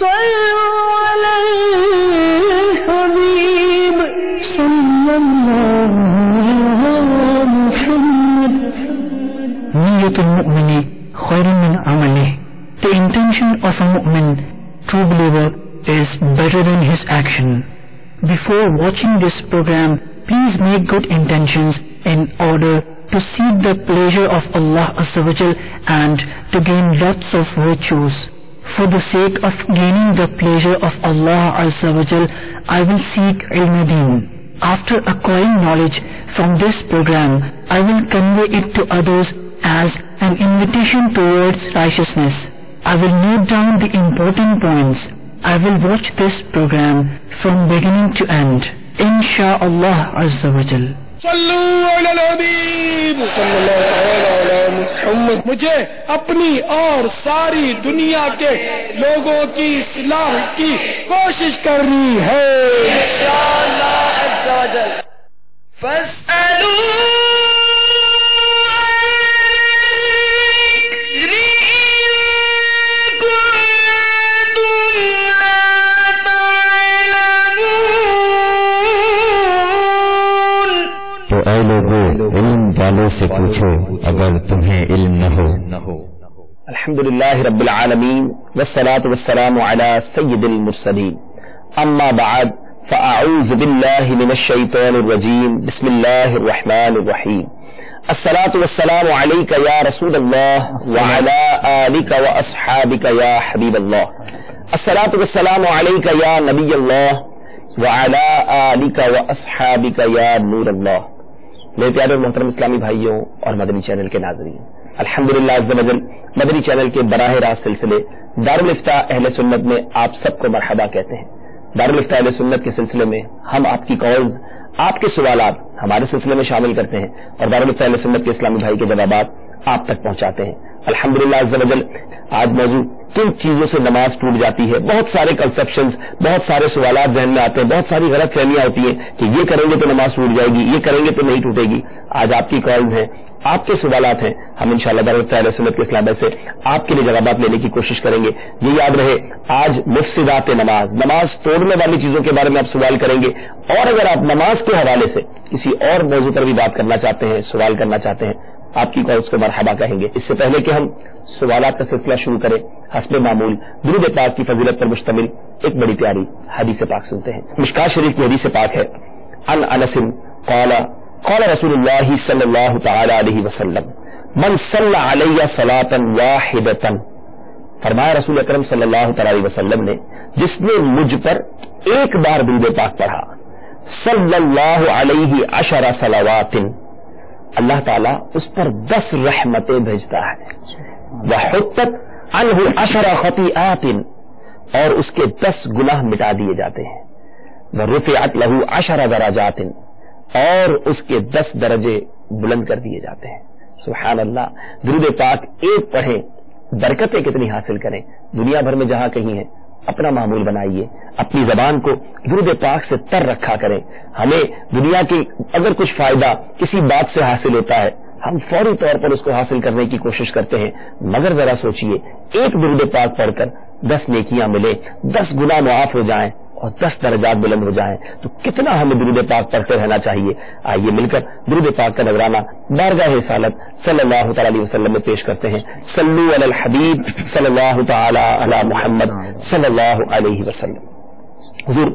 صلوا على الحبيب صلى الله على محمد. نية المؤمن خير من عمله. The intention of a mu'min, true believer, is better than his action. Before watching this program, please make good intentions in order to seek the pleasure of Allah Azza wa Jal and to gain lots of virtues. For the sake of gaining the pleasure of Allah Azza wa Jal, I will seek ilm-e-deen. After acquiring knowledge from this program, I will convey it to others as an invitation towards righteousness. I will note down the important points. I will watch this program from beginning to end. Insha'Allah Azza wa Jal. صلو علی الحبیب صلی اللہ علیہ محمد. مجھے اپنی اور ساری دنیا کے لوگوں کی اصلاح کی کوشش کرنی ہے انشاءاللہ عز و جل. فاسألوا تو اے لوگو علم والوں سے پوچھو اگر تمہیں علم نہ ہو. الحمدللہ رب العالمین والصلاة والسلام علی سید المرسلین. اما بعد فاعوذ باللہ من الشیطان الرجیم. بسم اللہ الرحمن الرحیم. الصلاة والسلام علیک یا رسول اللہ وعلی آلک واصحابک یا حبیب اللہ. الصلاة والسلام علیک یا نبی اللہ وعلی آلک واصحابک یا نور اللہ. میرے پیارے محترم اسلامی بھائیوں اور مدنی چینل کے ناظرین، الحمدللہ عز و جل مدنی چینل کے براہ راست سلسلے دارالفتاء اہل سنت میں آپ سب کو مرحبا کہتے ہیں. دارالفتاء اہل سنت کے سلسلے میں ہم آپ کی کالز، آپ کے سوالات ہمارے سلسلے میں شامل کرتے ہیں اور دارالفتاء اہل سنت کے اسلامی بھائی کے جوابات آپ تک پہنچاتے ہیں. الحمدللہ عز و جل آج موضوع کن چیزوں سے نماز ٹوٹ جاتی ہے. بہت سارے کنسپشنز، بہت سارے سوالات ذہن میں آتے ہیں، بہت ساری غلط فہمیاں ہوتی ہیں کہ یہ کریں گے تو نماز ٹوٹ جائے گی، یہ کریں گے تو نہیں ٹوٹے گی. آج آپ کی کالز ہیں، آپ کے سوالات ہیں، ہم انشاءاللہ دارالفتاء اہل سنت کے اسلام سے آپ کے لیے جوابات لینے کی کوشش کریں گے. یہ یاد رہے آج مفسدات نماز، نماز توڑنے والی چیزوں کے بارے میں آپ سوال کریں گے. اور اگر آپ نماز کے حوالے سے کسی اور موضوع پر بھی بات کرنا چاہتے ہیں، سوال کرنا چاہتے ہیں، آپ کی کالز کو مرحبا کہیں گے. اس سے پہلے کہ ہم سوالات کا سلسلہ شروع کریں، حسب معمول درود پاک کی فضیلت پر مشتمل ایک بڑی پیاری حدیث پاک سنتے ہیں. مشکاۃ شریف کی حدیث پاک ہے. عن انس قال قال رسول اللہ صلی اللہ تعالی علیہ وسلم من صلی علی صلاۃ واحدۃ. فرمایا رسول اکرم صلی اللہ تعالی علیہ وسلم نے جس نے مجھ پر ایک بار درود پاک پڑھا، صلی اللہ علیہ عشر صلوات، اللہ تعالیٰ اس پر 10 رحمتیں بھیجتا ہے. وحطت عنہ 10 خطیئات، اور اس کے 10 گناہ مٹا دیے جاتے ہیں. ورفعت لہ 10 درجات، اور اس کے 10 درجے بلند کر دیے جاتے ہیں. سبحان اللہ. درود پاک ایک پڑھیں، برکتیں کتنی حاصل کریں. دنیا بھر میں جہاں کہیں ہیں اپنا معمول بنائیے، اپنی زبان کو درود پاک سے تر رکھا کریں. ہمیں دنیا کی اگر کچھ فائدہ کسی بات سے حاصل ہوتا ہے ہم فوری طور پر اس کو حاصل کرنے کی کوشش کرتے ہیں، مگر ذرا سوچئے ایک درود پاک پڑھ کر 10 نیکیاں ملے، 10 گناہ معاف ہو جائیں اور 10 درجات بلند ہو جائیں تو کتنا ہمیں درود پاک پڑھتے رہنا چاہیے. آئیے مل کر درود پاک کا نذرانہ بارگاہ رسالت صلی اللہ تعالی علیہ وسلم میں پیش کرتے ہیں. صلو علی الحبیب صلی اللہ تعالی علی محمد صلی اللہ علیہ وسلم. حضور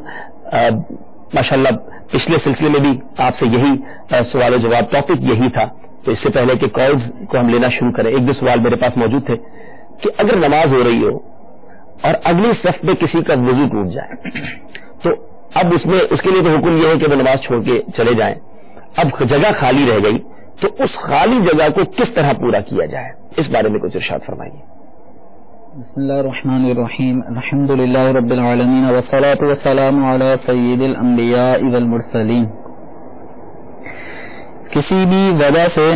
ماشاءاللہ پچھلے سلسلے میں بھی آپ سے یہی سوال و جواب ٹاپک یہی تھا. تو اس سے پہلے کہ کالز کو ہم لینا شروع کریں، ایک دو سوال میرے پاس موجود تھے کہ اگر نماز ہو رہی ہو اور اگلی صف میں کسی کا وضو ٹوٹ جائے تو اب اس کے لیے تو حکم یہ ہے کہ وہ نماز چھوڑ کے چلے جائیں. اب جگہ خالی رہ گئی تو اس خالی جگہ کو کس طرح پورا کیا جائے، اس بارے میں کچھ ارشاد فرمائیے. بسم اللہ الرحمن الرحیم. الحمدللہ رب العالمین والصلاة والسلام علی سید الانبیاء والمرسلین. کسی بھی وجہ سے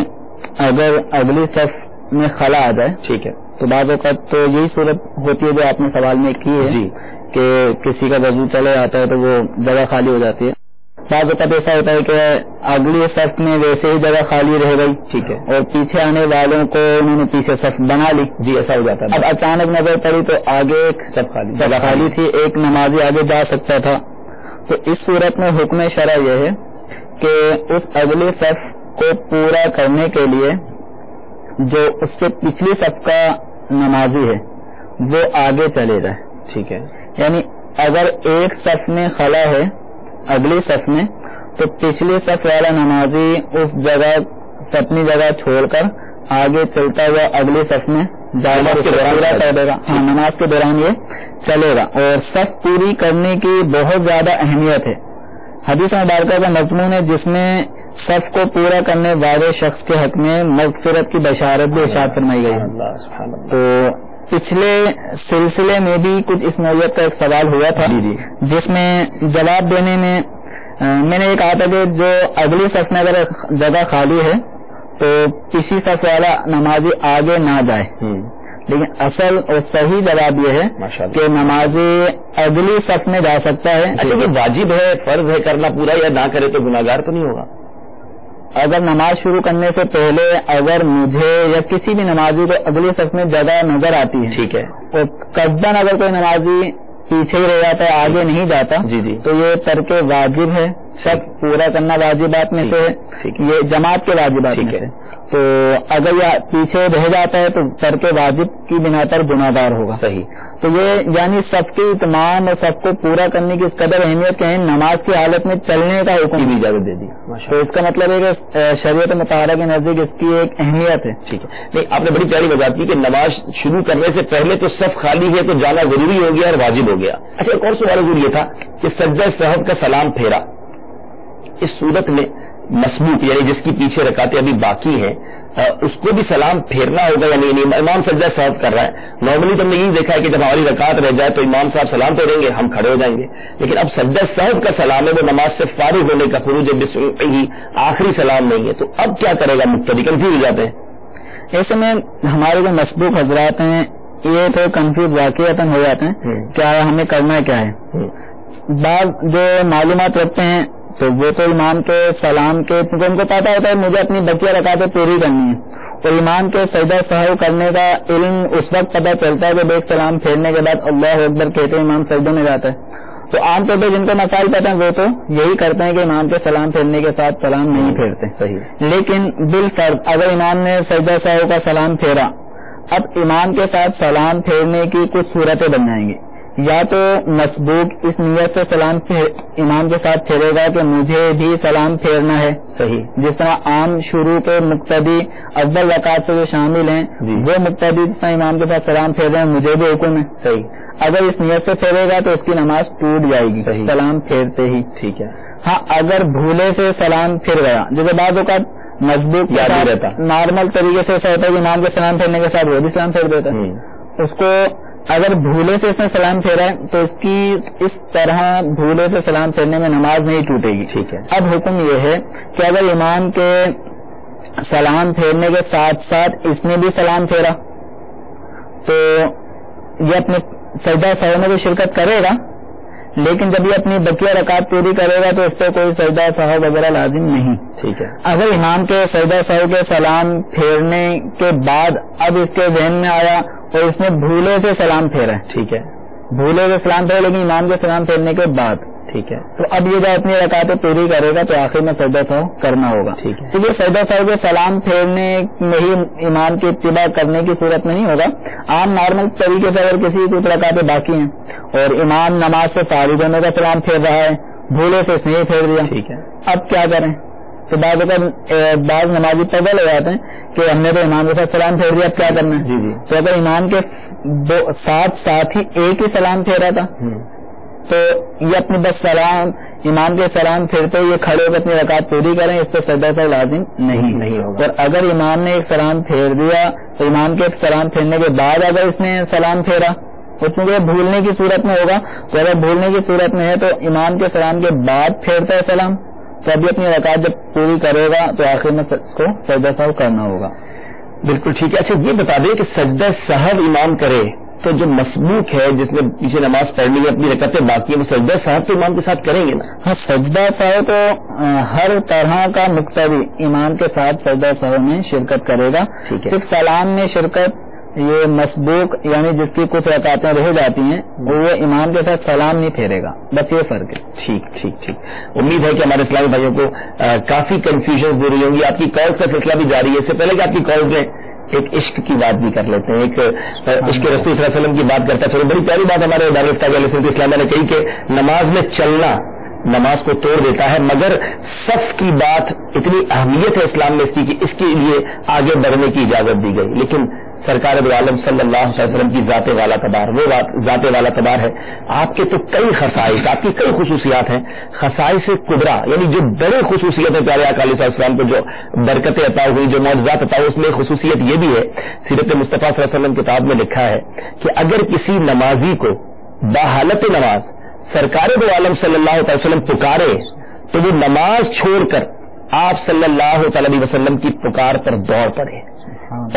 اگر اگلی صف میں خلا آ جائے، ٹھیک ہے، تو بعض اوقات تو یہی صورت ہوتی ہے جو آپ نے سوال میں کی ہے جی، کہ کسی کا وضو چلے آتا ہے تو وہ جگہ خالی ہو جاتی ہے. بعض اوقات ایسا ہوتا ہے کہ اگلی صف میں ویسے ہی جگہ خالی رہ گئی، ٹھیک ہے، اور پیچھے آنے والوں کو انہوں نے پیچھے صف بنا لی، جی ایسا ہو جاتا ہے. اب اچانک نظر پڑی تو آگے ایک صف خالی تھی، ایک نمازی آگے جا سکتا تھا. تو اس صورت میں حکم شرع یہ ہے کہ اس اگلی صف کو پورا کرنے کے لیے جو اس سے پچھلی صف کا نمازی ہے وہ آگے چلے جائے، ٹھیک ہے. یعنی اگر ایک صف میں خلا ہے اگلی صف میں تو پچھلی صف والا نمازی اس جگہ اپنی جگہ چھوڑ کر آگے چلتا ہوا اگلی صف میں پورا کر دے گا. ہاں، نماز کے دوران یہ چلے گا. اور صف پوری کرنے کی بہت زیادہ اہمیت ہے. حدیث مبارکہ کا مضمون ہے جس میں صف کو پورا کرنے والے شخص کے حق میں مغفرت کی بشارت بھی ارشاد فرمائی گئی ہے. تو پچھلے سلسلے میں بھی کچھ اس نوعیت کا ایک سوال ہوا تھا جس میں جواب دینے میں نے یہ کہا تھا کہ جو اگلی صف میں اگر جگہ خالی ہے تو پچھلی صف والا نمازی آگے نہ جائے، لیکن اصل اور صحیح جواب یہ ہے کہ نمازی اگلی صف میں جا سکتا ہے. اچھا، یہ واجب ہے، فرض ہے کرنا پورا، یا نہ کرے تو گناہگار تو نہیں ہوگا؟ اگر نماز شروع کرنے سے پہلے اگر مجھے یا کسی بھی نمازی کو اگلی صف میں جگہ نظر آتی ہے، ٹھیک ہے، اور قصداً اگر کوئی نمازی پیچھے ہی رہ جاتا ہے، آگے نہیں جاتا، جی تو یہ ترک واجب ہے. سب پورا کرنا واجبات میں سے ہے، یہ جماعت کے واجبات میں سے. تو اگر یہ پیچھے رہ جاتا ہے تو ترک واجب کی بنا پر گناہگار ہوگا. صحیح. تو یہ یعنی صف کی تمام اور سب کو پورا کرنے کی اس قدر اہمیت کہ نماز کی حالت میں چلنے کا حکم بھی اجازت دے دی. تو اس کا مطلب ہے کہ شریعت مطالعہ کے نزدیک اس کی ایک اہمیت ہے. ٹھیک ہے. نہیں، آپ نے بڑی پیاری وضاحت کی کہ نماز شروع کرنے سے پہلے تو صف خالی ہے تو جانا ضروری ہو گیا اور واجب ہو گیا. اچھا، ایک اور سوال حضور یہ تھا کہ سجدہ سہو کا سلام پھیرا اس صورت میں مسبوق یعنی جس کی پیچھے رکعتیں ابھی باقی ہیں اس کو بھی سلام پھیرنا ہوگا، یعنی امام سجدہ سہو کر رہا ہے. نارملی تو ہم نے یہی دیکھا ہے کہ جب ہماری رکعت رہ جائے تو امام صاحب سلام پھیریں گے، ہم کھڑے ہو جائیں گے. لیکن اب سجدہ سہو کا سلام ہے، وہ نماز سے فارغ ہونے کا خروج ہی آخری سلام نہیں ہے. تو اب کیا کرے گا؟ مقتدی کنفیوز ہو جاتے ہیں. ایسے میں ہمارے جو مسبوق حضرات ہیں یہ تو کنفیوز واقعتاً ہو جاتے ہیں کیا ہمیں کرنا کیا ہے. بعض جو معلومات رکھتے ہیں تو وہ تو امام کے سلام کے کیونکہ ان کو پتا ہوتا ہے مجھے اپنی بقیہ رکعتیں پوری کرنی ہے، اور امام کے سجدہ سہو کرنے کا علم اس وقت پتہ چلتا ہے جب ایک سلام پھیرنے کے بعد اللہ اکبر کہتے ہیں امام سجدے میں جاتا ہے. تو عام طور پہ جن کو مسائل پتہ ہیں وہ تو یہی کرتے ہیں کہ امام کے سلام پھیرنے کے ساتھ سلام نہیں پھیرتے. صحیح. لیکن بالفرض اگر امام نے سجدہ سہو کا سلام پھیرا، اب امام کے ساتھ سلام پھیرنے کی کچھ صورتیں بن جائیں گی. یا تو مسبوق اس نیت سے سلام امام کے ساتھ پھیرے گا کہ مجھے بھی سلام پھیرنا ہے. صحیح. جس طرح عام شروع کے مقتدی اول رکعت سے جو شامل ہیں وہ مقتدی جس طرح امام کے ساتھ سلام پھیر رہے ہیں مجھے بھی حکم ہے. صحیح. اگر اس نیت سے پھیرے گا تو اس کی نماز ٹوٹ جائے گی. صحیح. سلام پھیرتے ہی. ٹھیک ہے. ہاں، اگر بھولے سے سلام پھر گیا، جیسے بعض اوقات مسبوق رہتا نارمل طریقے سے ایسا ہوتا ہے کہ امام کے سلام پھیرنے کے ساتھ وہ بھی سلام پھیر دیتا ہے. اس کو اگر بھولے سے اس نے سلام پھیرا ہے تو اس کی اس طرح بھولے سے سلام پھیرنے میں نماز نہیں ٹوٹے گی. ٹھیک ہے. اب حکم یہ ہے کہ اگر امام کے سلام پھیرنے کے ساتھ ساتھ اس نے بھی سلام پھیرا تو یہ اپنے سجدہ سہو میں تو شرکت کرے گا، لیکن جب یہ اپنی بقیہ رکعت پوری کرے گا تو اس پہ کوئی سجدہ سہو وغیرہ لازم نہیں. ٹھیک ہے. اگر امام کے سجدہ سہو کے سلام پھیرنے کے بعد اب اس کے ذہن میں آیا اور اس نے بھولے سے سلام پھیرا، ٹھیک ہے، بھولے سے سلام پھیرا لیکن امام کے سلام پھیرنے کے بعد، ٹھیک ہے، تو اب یہ جو اپنی رکعتیں پوری کرے گا تو آخر میں سجدہ سہو کرنا ہوگا. ٹھیک ہے. کیونکہ سجدہ سہو کے سلام پھیرنے میں ہی امام کی اتباع کرنے کی صورت میں نہیں ہوگا. عام نارمل طریقے سے اگر کسی کچھ رکعتیں باقی ہیں اور امام نماز سے فارغ ہونے کا سلام پھیر رہا ہے، بھولے سے اس نے پھیر دیا، ٹھیک ہے، اب کیا کریں؟ تو بعض نمازی پگل ہو جاتے ہیں کہ ہم نے تو امام کے ساتھ سلام پھیر دیا، اب کیا کرنا ہے؟ تو اگر امام کے ساتھ ہی ایک ہی سلام پھیرا تھا تو یہ اپنی بس سلام امام کے سلام پھرتے یہ کھڑے ہو کر اپنی رکعت پوری کریں، اس پہ سجدہ سہو لازم نہیں ہوگا. اور اگر امام نے ایک سلام پھیر دیا تو امام کے سلام پھیرنے کے بعد اگر اس نے سلام پھیرا اس میں بھولنے کی صورت میں ہوگا، تو اگر بھولنے کی صورت میں ہے تو امام کے سلام کے بعد پھیرتا ہے سلام تو ابھی اپنی رکعت جب پوری کرے گا تو آخر میں اس کو سجدہ سہو کرنا ہوگا. بالکل ٹھیک ہے. اچھا یہ بتا دیں کہ سجدہ سہو امام کرے تو جو مسبوق ہے جس نے پیچھے نماز پڑھنی ہے اپنی رکعتیں باقی ہیں وہ سجدہ صاحب تو امام کے ساتھ کریں گے نا؟ ہاں، سجدہ صاحب تو ہر طرح کا مقتدی امام کے ساتھ سجدہ صاحب میں شرکت کرے گا. ٹھیک ہے. صرف سلام میں شرکت یہ مسبوق یعنی جس کی کچھ رکعتیں رہ جاتی ہیں وہ امام کے ساتھ سلام نہیں پھیرے گا، بس یہ فرق ہے. ٹھیک ٹھیک ٹھیک. امید ہے کہ ہمارے اسلامی بھائیوں کو کافی کنفیوژن دور ہوئی ہوں گی. آپ کی کالز کا سلسلہ بھی جاری ہے. اس سے پہلے کہ آپ کی کالز میں ایک عشق کی بات بھی کر لیتے ہیں. ایک عشق رسول صلی اللہ علیہ وسلم کی بات کرتا چلو. بڑی پیاری بات ہمارے دارالفتہ علیہ وسلم اسلام نے کہی کہ نماز میں چلنا نماز کو توڑ دیتا ہے، مگر صف کی بات اتنی اہمیت ہے اسلام میں اس کی کہ اس کے لیے آگے بڑھنے کی اجازت دی گئی. لیکن سرکار دو عالم صلی اللہ علیہ وسلم کی ذات والا تبار وہ ذات والا تبار ہے. آپ کے تو کئی خصائص، آپ کی کئی خصوصیات ہیں. خصائص کبریٰ یعنی جو بڑے خصوصیت ہیں پیارے آقا علیہ السلام کو جو برکتیں عطا ہوئی، جو معجزات عطا ہوئی، اس میں خصوصیت یہ بھی ہے سیرت مصطفیٰ صلی اللہ علیہ وسلم کتاب میں لکھا ہے کہ اگر کسی نمازی کو باحالت نماز سرکار دو عالم صلی اللہ علیہ وسلم پکارے تو وہ نماز چھوڑ کر آپ صلی اللہ علیہ وسلم کی پکار پر دوڑ پڑے،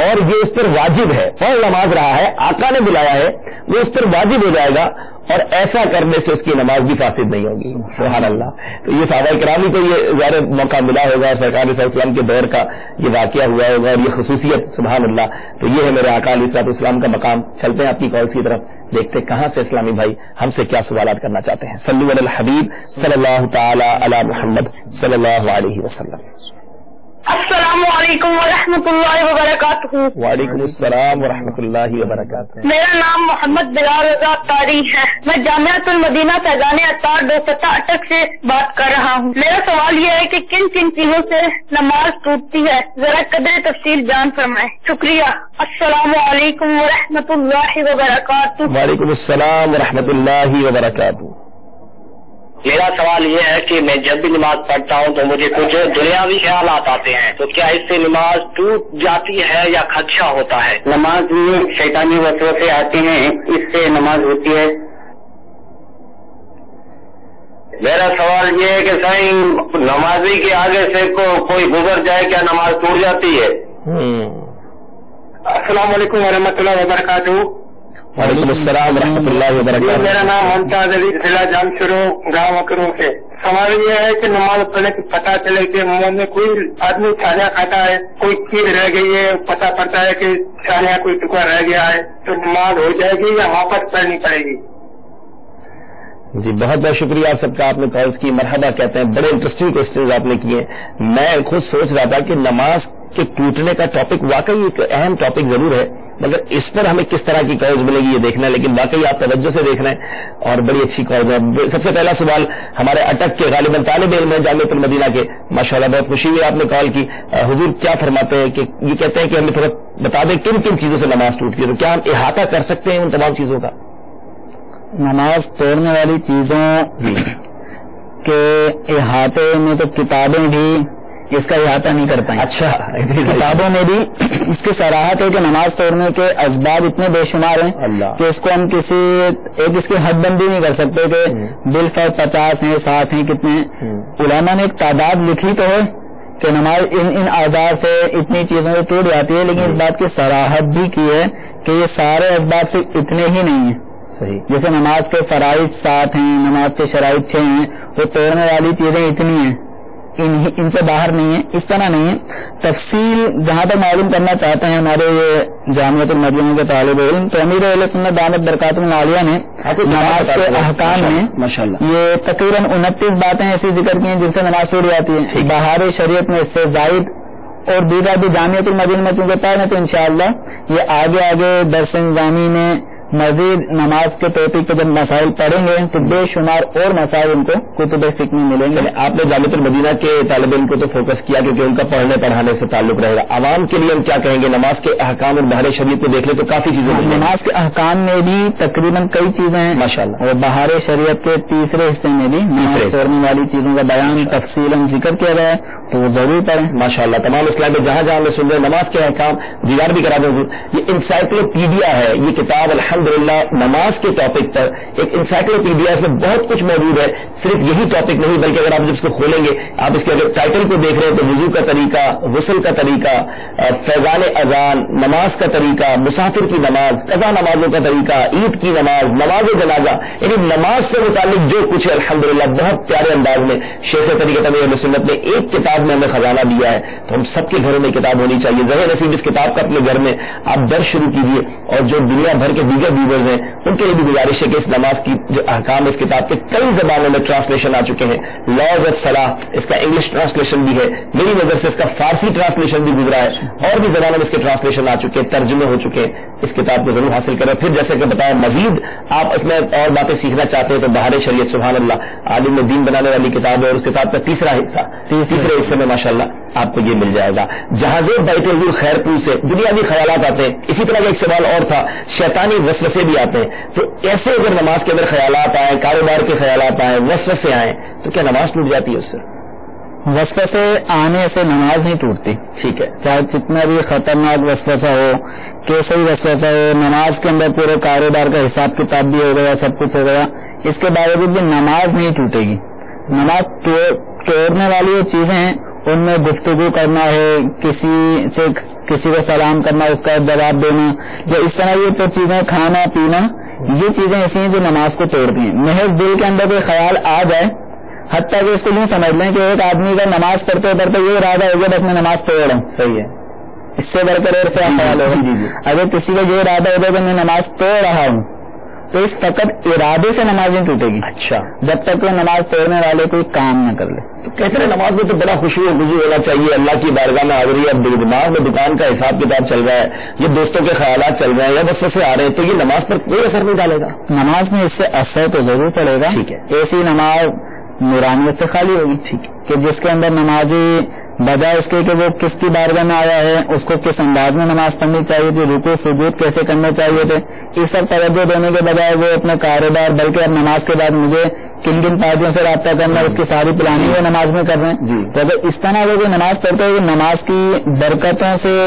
اور یہ اس پر واجب ہے. اور نماز رہا ہے، آقا نے بلایا ہے، وہ اس پر واجب ہو جائے گا، اور ایسا کرنے سے اس کی نماز بھی فاسد نہیں ہوگی. سبحان اللہ. تو یہ صحابہ کرام کو یہ ظاہر موقع ملا ہوگا، سرکار علیہ السلام کے دور کا یہ واقعہ ہوا ہوگا، اور یہ خصوصیت سبحان اللہ. تو یہ ہے میرے آقا علیہ السلام کا مقام. چلتے ہیں آپ کی کالز کی طرف، دیکھتے کہاں سے اسلامی بھائی ہم سے کیا سوالات کرنا چاہتے ہیں. صلو علی الحبیب صلی اللہ تعالی علی محمد صلی اللہ علیہ وسلم. السلام علیکم ورحمۃ اللہ وبرکاتہ. وعلیکم السلام ورحمۃ اللہ وبرکاتہ. میرا نام محمد بلال رضا اطاری ہے. میں جامعۃ المدینہ فیضان اطار 268 سے بات کر رہا ہوں. میرا سوال یہ ہے کہ کن کن چیزوں سے نماز ٹوٹتی ہے، ذرا قدر تفصیل جان فرمائیں. شکریہ. السلام علیکم ورحمۃ اللہ وبرکاتہ. وعلیکم السلام ورحمۃ اللہ وبرکاتہ. میرا سوال یہ ہے کہ میں جب بھی نماز پڑھتا ہوں تو مجھے کچھ دنیاوی خیالات آتے ہیں، تو کیا اس سے نماز ٹوٹ جاتی ہے یا خدشہ ہوتا ہے؟ نماز میں شیطانی وسوسے آتے ہیں، اس سے نماز ہوتی ہے. میرا سوال یہ ہے کہ صحیح نمازی کے آگے سے کوئی گزر جائے کیا نماز ٹوٹ جاتی ہے؟ السلام علیکم ورحمۃ اللہ وبرکاتہ. وعلیکم السلام ورحمۃ اللہ وبرکاتہ. میرا نام ممتاز علی ضلع جامشورو گاؤں مکروں سے. سوال یہ ہے کہ نماز پڑھنے کی پتہ چلے کہ منہ میں کوئی آدمی چھالیاں کھاتا ہے، کوئی چیز رہ گئی ہے، پتہ پڑتا ہے کہ چھالیاں کوئی ٹکڑا رہ گیا ہے، تو نماز ہو جائے گی یا واپس پڑھنی پڑے گی؟ جی بہت بہت شکریہ آپ سب کا، آپ نے کالز کی. مرحبا کہتے ہیں. بڑے انٹرسٹنگ کوشچنز آپ نے کیے. میں خود سوچ رہا تھا کہ نماز کے ٹوٹنے کا ٹاپک واقعی ایک اہم ٹاپک ضرور ہے، مگر اس پر ہمیں کس طرح کی کالز ملے گی یہ دیکھنا ہے. لیکن واقعی آپ توجہ سے دیکھ رہے ہیں اور بڑی اچھی کالز ہے. سب سے پہلا سوال ہمارے اٹک کے غالباً طالب علم ہے جامعۃ المدینہ کے، ماشاءاللہ بہت خوشی ہوئی آپ نے کال کی. حضور کیا فرماتے ہیں کہ یہ کہتے ہیں کہ ہمیں تھوڑا بتا دیں کن کن چیزوں سے نماز ٹوٹتی ہے، تو کیا ہم احاطہ کر سکتے ہیں ان تمام چیزوں کا؟ نماز توڑنے والی چیزوں کے احاطے میں تو کتابیں بھی اس کا احاطہ نہیں کر پائیں. اچھا کتابوں میں بھی اس کی صراحت ہے کہ نماز توڑنے کے اسباب اتنے بے شمار ہیں کہ اس کو ہم کسی ایک اس کی حد بندی نہیں کر سکتے کہ بالفرض 50 ہیں 60 ہیں کتنے. علماء نے ایک تعداد لکھی تو ہے کہ نماز ان اعضاء سے اتنی چیزوں سے ٹوٹ جاتی ہے، لیکن اس بات کی صراحت بھی کی ہے کہ یہ سارے اسباب سے اتنے ہی نہیں ہیں. صحیح. جیسے نماز کے فرائض 7 ہیں، نماز کے شرائط 6 ہیں، وہ توڑنے والی چیزیں اتنی ہیں، ان سے باہر نہیں ہے. اس طرح نہیں ہے. تفصیل جہاں تک معلوم کرنا چاہتے ہیں ہمارے یہ جامعۃ المدینہ کے طالب علم، تو امیر اہل سنت دامت برکاتہ العالیہ نے نماز کے احکام میں یہ تقریباً 29 باتیں ایسی ذکر کی ہیں جن سے نماز ٹوٹ جاتی ہے. بہار شریعت میں اس سے زائد اور دیگر بھی جامعۃ المدینہ میں چونکہ پڑھ رہے تو انشاءاللہ یہ آگے درس انظامی میں مزید نماز کے ٹاپک پہ جب مسائل پڑھیں گے تو بے شمار اور مسائل ان کو کتب فقہ میں ملیں گے. آپ نے جامعۃ المدینہ کے طالب علم کو تو فوکس کیا کیونکہ ان کا پڑھنے پڑھانے سے تعلق رہے گا. عوام کے لیے ہم کیا کہیں گے؟ نماز کے احکام اور بہار شریعت کو دیکھ لیں تو کافی چیزیں نماز کے احکام میں بھی تقریباً کئی چیزیں ہیں ماشاءاللہ، اور بہار شریعت کے تیسرے حصے میں بھی نماز توڑنے والی چیزوں کا بیان تفصیل ذکر کیا گیا ہے. تو وہ ضرور پڑھیں. ماشاءاللہ تمام اسلام میں جہاں جہاں میں سن رہے نماز کے احکام دیدار بھی کرا دوں. یہ انسائکلوپیڈیا ہے یہ کتاب الحمدللہ نماز کے ٹاپک پر ایک انسائکلوپیڈیا. اس میں بہت کچھ موجود ہے, صرف یہی ٹاپک نہیں بلکہ اگر آپ جب اس کو کھولیں گے آپ اس کے اگر ٹائٹل کو دیکھ رہے ہیں تو وضو کا طریقہ, غسل کا طریقہ, فیضان اذان, نماز کا طریقہ, مسافر کی نماز, قضا نمازوں کا طریقہ, عید کی نماز, نماز جنازہ, یعنی نماز سے متعلق جو کچھ ہے الحمدللہ بہت پیارے انداز میں شیخ طریقہ اہل سنت نے ایک کتاب میں ہمیں خزانہ دیا ہے. تو ہم سب کے گھروں میں کتاب ہونی چاہیے. ظاہر نصیب اس کتاب کا اپنے گھر میں آپ درج شروع کیجیے, اور جو دنیا بھر کے دیگر ویورز ہیں ان کے لیے بھی گزارش ہے کہ اس نماز کی جو احکام اس کتاب کے کئی زبانوں میں ٹرانسلیشن آ چکے ہیں. لاز آف صلاح اس کا انگلش ٹرانسلیشن بھی ہے, میری نظر سے اس کا فارسی ٹرانسلیشن بھی گزرا ہے, اور بھی زبانوں میں اس کے ٹرانسلیشن آ چکے ہیں, ترجمے ہو چکے ہیں. اس کتاب کو ضرور حاصل کریں. پھر جیسے کہ بتایا مزید آپ اس میں اور باتیں سیکھنا چاہتے ہیں تو بہار شریعت سبحان اللہ عالم دین بنانے والی کتاب ہے, اور اس کتاب کا تیسرا حصہ تیسرے حصے میں ماشاءاللہ آپ کو یہ مل جائے گا. جہازیں بیٹھے ہوئے خیر پور سے دنیاوی خیالات آتے ہیں. اسی طرح کا ایک سوال اور تھا, شیطانی وسوسے بھی آتے ہیں. تو ایسے اگر نماز کے اندر خیالات آئیں, کاروبار کے خیالات آئیں, وسوسے آئیں تو کیا نماز ٹوٹ جاتی ہے اس سے؟ وسوسے آنے سے نماز نہیں ٹوٹتی. ٹھیک ہے, چاہے جتنا بھی خطرناک وسوسہ ہو, کیسا ہی وسوسہ ہو, نماز کے اندر پورے کاروبار کا حساب کتاب بھی ہو گیا, سب کچھ ہو گیا, اس کے باوجود بھی نماز نہیں ٹوٹے گی. نماز توڑنے والی جو چیزیں ہیں ان میں گفتگو کرنا ہے, کسی کو سلام کرنا, اس کا جواب دینا, جو اس طرح یہ تو چیزیں, کھانا پینا, یہ چیزیں ایسی ہیں جو نماز کو توڑتی ہیں. محض دل کے اندر کوئی خیال آ جائے, حتیٰ کہ اس کو یوں سمجھ لیں کہ ایک آدمی کا نماز پڑھتے پڑھتے یہ ارادہ ہو گیا بس میں نماز پڑھ رہا ہوں, صحیح ہے, اس سے بڑھ کر اور کیا خیال ہوگا. اگر کسی کا یہ ارادہ ہو گیا کہ میں نماز پڑھ رہا ہوں تو اس فقط ارادے سے نماز نہیں ٹوٹے گی. اچھا, جب تک وہ نماز پڑھنے والے کوئی کام نہ کر لے. تو کہتے ہیں نماز میں تو بڑا خشوع و خضوع ہونا چاہیے, اللہ کی بارگاہ میں حاضری ہے, اب دماغ میں دکان کا حساب کتاب چل رہا ہے, یہ دوستوں کے خیالات چل رہے ہیں یا وسوسے آ رہے ہیں, تو یہ نماز پر کوئی اثر نہیں ڈالے گا؟ نماز میں اس سے اثر تو ضرور پڑے گا. ٹھیک ہے, ایسی نماز نورانیت سے خالی ہوگی. ٹھیک, کہ جس کے اندر نمازی بجائے اس کے کہ وہ کس کی بارگاہ میں آیا ہے, اس کو کس انداز میں نماز پڑھنی چاہیے تھی, رکوع سجود کیسے کرنے چاہیے تھے, اس سب توجہ دینے کے بجائے وہ اپنا کاروبار, بلکہ اب نماز کے بعد مجھے کن کن پارٹیوں سے رابطہ کرنا, اس کی ساری پلاننگ وہ نماز میں کر رہے ہیں. تو اگر اس طرح وہ نماز پڑھتے ہوئے نماز کی برکتوں سے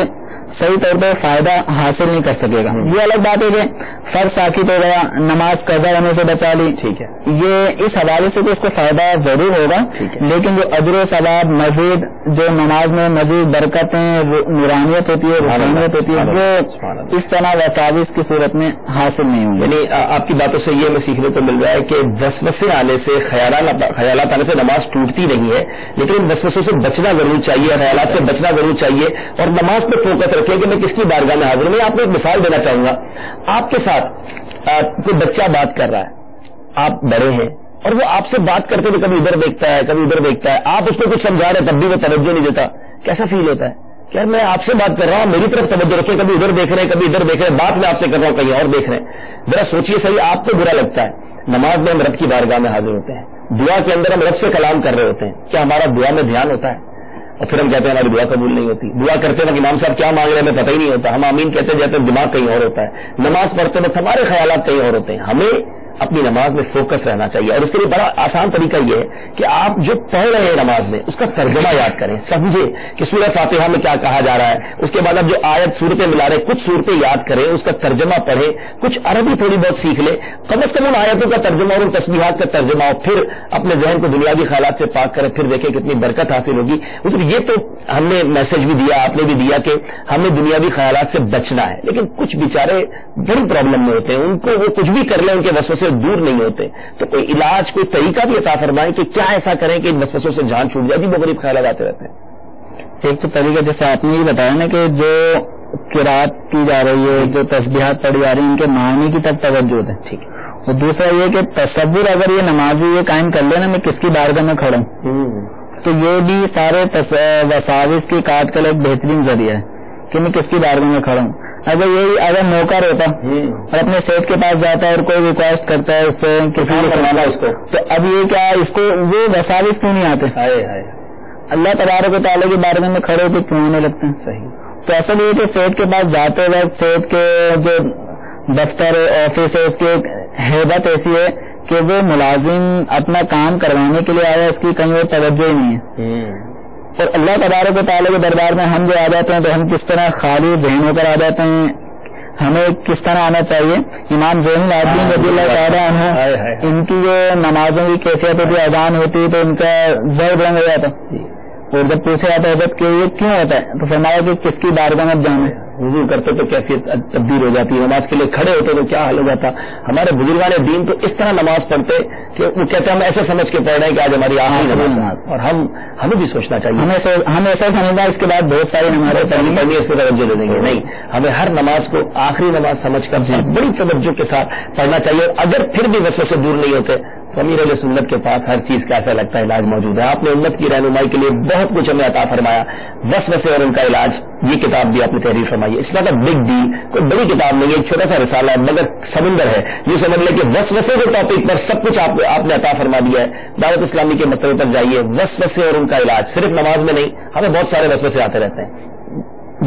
صحیح طور پر فائدہ حاصل نہیں کر سکے گا. یہ الگ بات ہے کہ فرض ساکت ہو گیا, نماز قضا ہونے سے بچا لی, ٹھیک ہے, یہ اس حوالے سے تو اس کو فائدہ ضرور ہوگا, لیکن جو اجر و ثواب مزید جو نماز میں مزید برکتیں, نورانیت ہوتی ہے, روحانیت ہوتی ہے, وہ اس طرح وساوس کی صورت میں حاصل نہیں ہوں گے. یعنی آپ کی باتوں سے یہ ہمیں سیکھنے کو مل رہا ہے کہ وسوسے آنے سے, خیالات آنے سے نماز ٹوٹتی نہیں ہے, لیکن وسوسوں سے بچنا ضرور چاہیے, خیالات سے بچنا ضرور چاہیے, اور نماز پہ فوکس رکھیں کہ میں کس کی بارگاہ میں حاضر ہوں. میں آپ کو ایک مثال دینا چاہوں گا. آپ کے ساتھ کوئی بچہ بات کر رہا ہے, آپ بڑے ہیں, اور وہ آپ سے بات کرتے ہوئے کبھی ادھر دیکھتا ہے کبھی ادھر دیکھتا ہے, آپ اس کو کچھ سمجھا رہے تب بھی وہ توجہ نہیں دیتا, کیسا فیل ہوتا ہے؟ کہ میں آپ سے بات کر رہا ہوں, میری طرف توجہ رکھیں, کبھی ادھر دیکھ رہے ہیں کبھی ادھر دیکھ رہے ہیں, بات میں آپ سے کر رہا ہوں کہیں اور دیکھ رہے ہیں. ذرا سوچیے صحیح, آپ کو برا لگتا ہے. نماز میں ہم رب کی بارگاہ میں حاضر ہوتے ہیں, دعا کے اندر ہم رب سے کلام کر رہے ہوتے ہیں, کیا ہمارا دعا میں دھیان ہوتا ہے؟ اور پھر ہم کہتے ہیں ہماری دعا قبول نہیں ہوتی. دعا کرتے وقت امام صاحب کیا مانگ رہے ہیں ہمیں پتہ ہی نہیں ہوتا, ہم آمین کہتے جاتے دماغ کہیں اور ہوتا ہے. نماز پڑھتے وقت ہمارے خیالات کہیں اور ہوتے ہیں. ہمیں اپنی نماز میں فوکس رہنا چاہیے, اور اس کے لیے بڑا آسان طریقہ یہ ہے کہ آپ جو پڑھ رہے ہیں نماز میں اس کا ترجمہ یاد کریں, سمجھے کہ سورہ فاتحہ میں کیا کہا جا رہا ہے, اس کے بعد اب جو آیت صورتیں ملا رہے کچھ صورتیں یاد کریں, اس کا ترجمہ پڑھیں, کچھ عربی تھوڑی بہت سیکھ لیں, کم از کم ان آیتوں کا ترجمہ اور ان تسبیحات کا ترجمہ, اور پھر اپنے ذہن کو دنیاوی خیالات سے پاک کریں, پھر دیکھیں کتنی برکت حاصل ہوگی. یہ تو ہم نے میسج بھی دیا, آپ نے بھی دیا کہ ہمیں دنیاوی خیالات سے بچنا ہے, لیکن کچھ بیچارے بڑی پرابلم میں ہوتے ہیں, ان کو وہ کچھ بھی کر لیں ان کے وسوسے دور نہیں ہوتے. تو کوئی علاج, کوئی طریقہ بھی عطا فرمائیں کہ کیا ایسا کریں کہ ان وسوسوں سے جان چھوٹ جائے. وہ غریب خیالات آتے رہتے ہیں. ایک تو طریقہ جیسے آپ نے یہ بتایا نا کہ جو قرات کی جا رہی ہے, جو تسبیحات پڑھی جا رہی ہیں, ان کے معنی کی طرف توجہ ہے. ٹھیک ہے. اور دوسرا یہ کہ تصور اگر یہ نمازی یہ قائم کر لینا میں کس کی بارگاہ میں کھڑا ہوں, تو یہ بھی سارے وساوس کی کاٹ کا ایک بہترین ذریعہ ہے کہ میں کس کی بارگاہ میں کھڑا ہوں. اگر موقع ہوتا اور اپنے سیٹ کے پاس جاتا ہے اور کوئی ریکویسٹ کرتا ہے اس سے کسی کو فرمانا اس کو, تو اب یہ کیا اس کو وہ وساوس کیوں نہیں آتے؟ اللہ تبارک و تعالیٰ کی بارگاہ میں کھڑے ہوتے کیوں آنے لگتے ہیں؟ صحیح. تو ایسا یہ کہ سیٹ کے پاس جاتے وقت سیٹ کے جو دفتر آفس ہے اس کی ایک ہیبت ایسی ہے کہ وہ ملازم اپنا کام کروانے کے لیے آیا, اس کی کہیں اور توجہ ہی نہیں ہے. اور اللہ تبارک و تعالیٰ کے دربار میں ہم جو آ جاتے ہیں تو ہم کس طرح خالی ذہن ہو کر آ جاتے ہیں، ہمیں کس طرح آنا چاہیے. امام زین العابدین رضی اللہ تعالیٰ عنہ، ان کی جو نمازوں کی کیفیت ہوتی ہے، اذان ہوتی ہے تو ان کا ضرب رنگ ہو جاتا، اور جب پوچھا جاتا ہے کہ یہ کیوں ہوتا ہے تو فرمایا کہ کس کی بارگاہ میں جانا. وضو کرتے تو کیفیت تبدیل ہو جاتی ہے، نماز کے لیے کھڑے ہوتے تو کیا حال ہو جاتا. ہمارے بزرگان دین تو اس طرح نماز پڑھتے کہ وہ کہتے ہیں ہم ایسے سمجھ کے پڑھ رہے ہیں کہ آج ہماری آخری نماز، اور ہمیں بھی سوچنا چاہیے، ہم ایسا سمجھنا اس کے بعد بہت ساری نمازیں پڑھنی اس کو توجہ دے دیں گے. نہیں، ہمیں ہر نماز کو آخری نماز سمجھ کر بڑی توجہ کے ساتھ پڑھنا چاہیے. اگر پھر بھی وسوسے سے دور نہیں ہوتے تو امیر علیہ سنت کے پاس ہر چیز کا ایسا لگتا ہے علاج موجود ہے. آپ نے امت کی رہنمائی کے لیے بہت کچھ ہمیں عطا فرمایا. وسوسے اور ان کا علاج، یہ کتاب بھی آپ نے تحریر فرمائی ہے. اس کا بگ ڈیل، کوئی بڑی کتاب نہیں ہے، ایک چھوٹا سا رسالہ ہے مگر سمندر ہے. یہ سمجھ لیں کہ وسوسے کے ٹاپک پر سب کچھ آپ نے عطا فرما دیا ہے. دعوت اسلامی کے مطلب پر جائیے، وسوسے اور ان کا علاج. صرف نماز میں نہیں، ہمیں بہت سارے وسوسے آتے رہتے ہیں،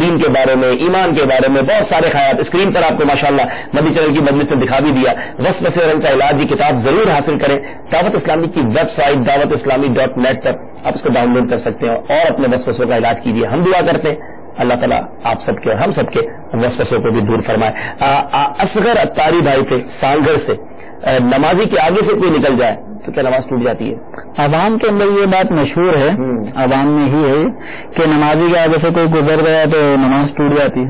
دین کے بارے میں، ایمان کے بارے میں بہت سارے خیالات. اسکرین پر آپ کو ماشاءاللہ مدنی چینل کی مجلس نے دکھا بھی دیا. وسوسے اور ان کا علاج، یہ کتاب ضرور حاصل کریں. دعوت اسلامی کی ویب سائٹ dawatIslami.net پر آپ اس کو ڈاؤن لوڈ کر سکتے ہیں اور اپنے وسوسوں کا علاج کیجیے. ہم دعا کرتے ہیں اللہ تعالیٰ آپ سب کے اور ہم سب کے وسوسوں کو بھی دور فرمائے. اصغر اتاری بھائی تھے سانگھر سے، نمازی کے آگے سے کوئی نکل جائے تو کیا نماز ٹوٹ جاتی ہے؟ عوام کے اندر یہ بات مشہور ہے، عوام میں ہی ہے کہ نمازی کے آگے سے کوئی گزر گیا تو نماز ٹوٹ جاتی ہے.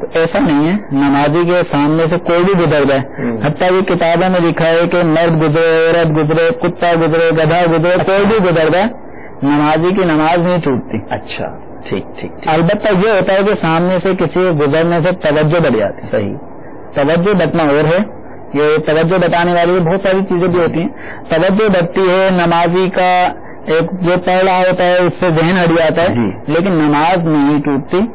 تو ایسا نہیں ہے، نمازی کے سامنے سے کوئی بھی گزر جائے، حتیٰ یہ کتابوں میں لکھا ہے کہ مرد گزرے، عورت گزرے، کتا گزرے، گدھا گزرے، کوئی بھی گزر جائے نمازی کی نماز نہیں ٹوٹتی. اچھا، ٹھیک. البتہ یہ ہوتا ہے کہ سامنے سے کسی گزرنے سے توجہ بڑھ جاتی ہے. صحیح، توجہ بٹنا اور ہے، یہ توجہ بٹانے والی بہت ساری چیزیں بھی ہوتی ہیں. توجہ بٹتی ہے، نمازی کا ایک جو پڑھ رہا ہوتا ہے اس سے ذہن ہٹ جاتا ہے، لیکن نماز نہیں ٹوٹتی،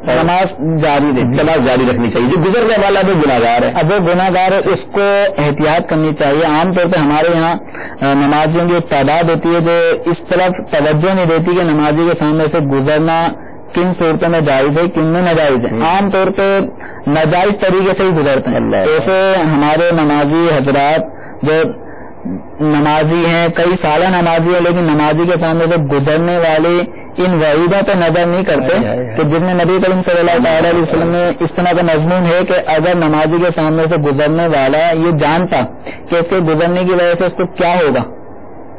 نماز جاری رکھنی چاہیے. جو گزرنے والا وہ گناہگار ہے، اب وہ گناہگار ہے، اس کو احتیاط کرنی چاہیے. عام طور پہ ہمارے یہاں نمازیوں کی ایک تعداد ہوتی ہے جو اس طرف توجہ نہیں دیتی کہ نمازی کے سامنے سے گزرنا کن صورتوں میں جائز ہے، کن میں ناجائز ہے. عام طور پہ ناجائز طریقے سے ہی گزرتے ہیں. ایسے ہمارے نمازی حضرات جو نمازی ہیں، کئی سالہ نمازی ہیں، لیکن نمازی کے سامنے سے گزرنے والے ان وعیدوں پہ نظر نہیں کرتے کہ جن میں نبی کریم صلی اللہ تعالیٰ علیہ وسلم نے اس طرح کا مضمون ہے کہ اگر نمازی کے سامنے سے گزرنے والا یہ جانتا کہ اس کے گزرنے کی وجہ سے اس کو کیا ہوگا،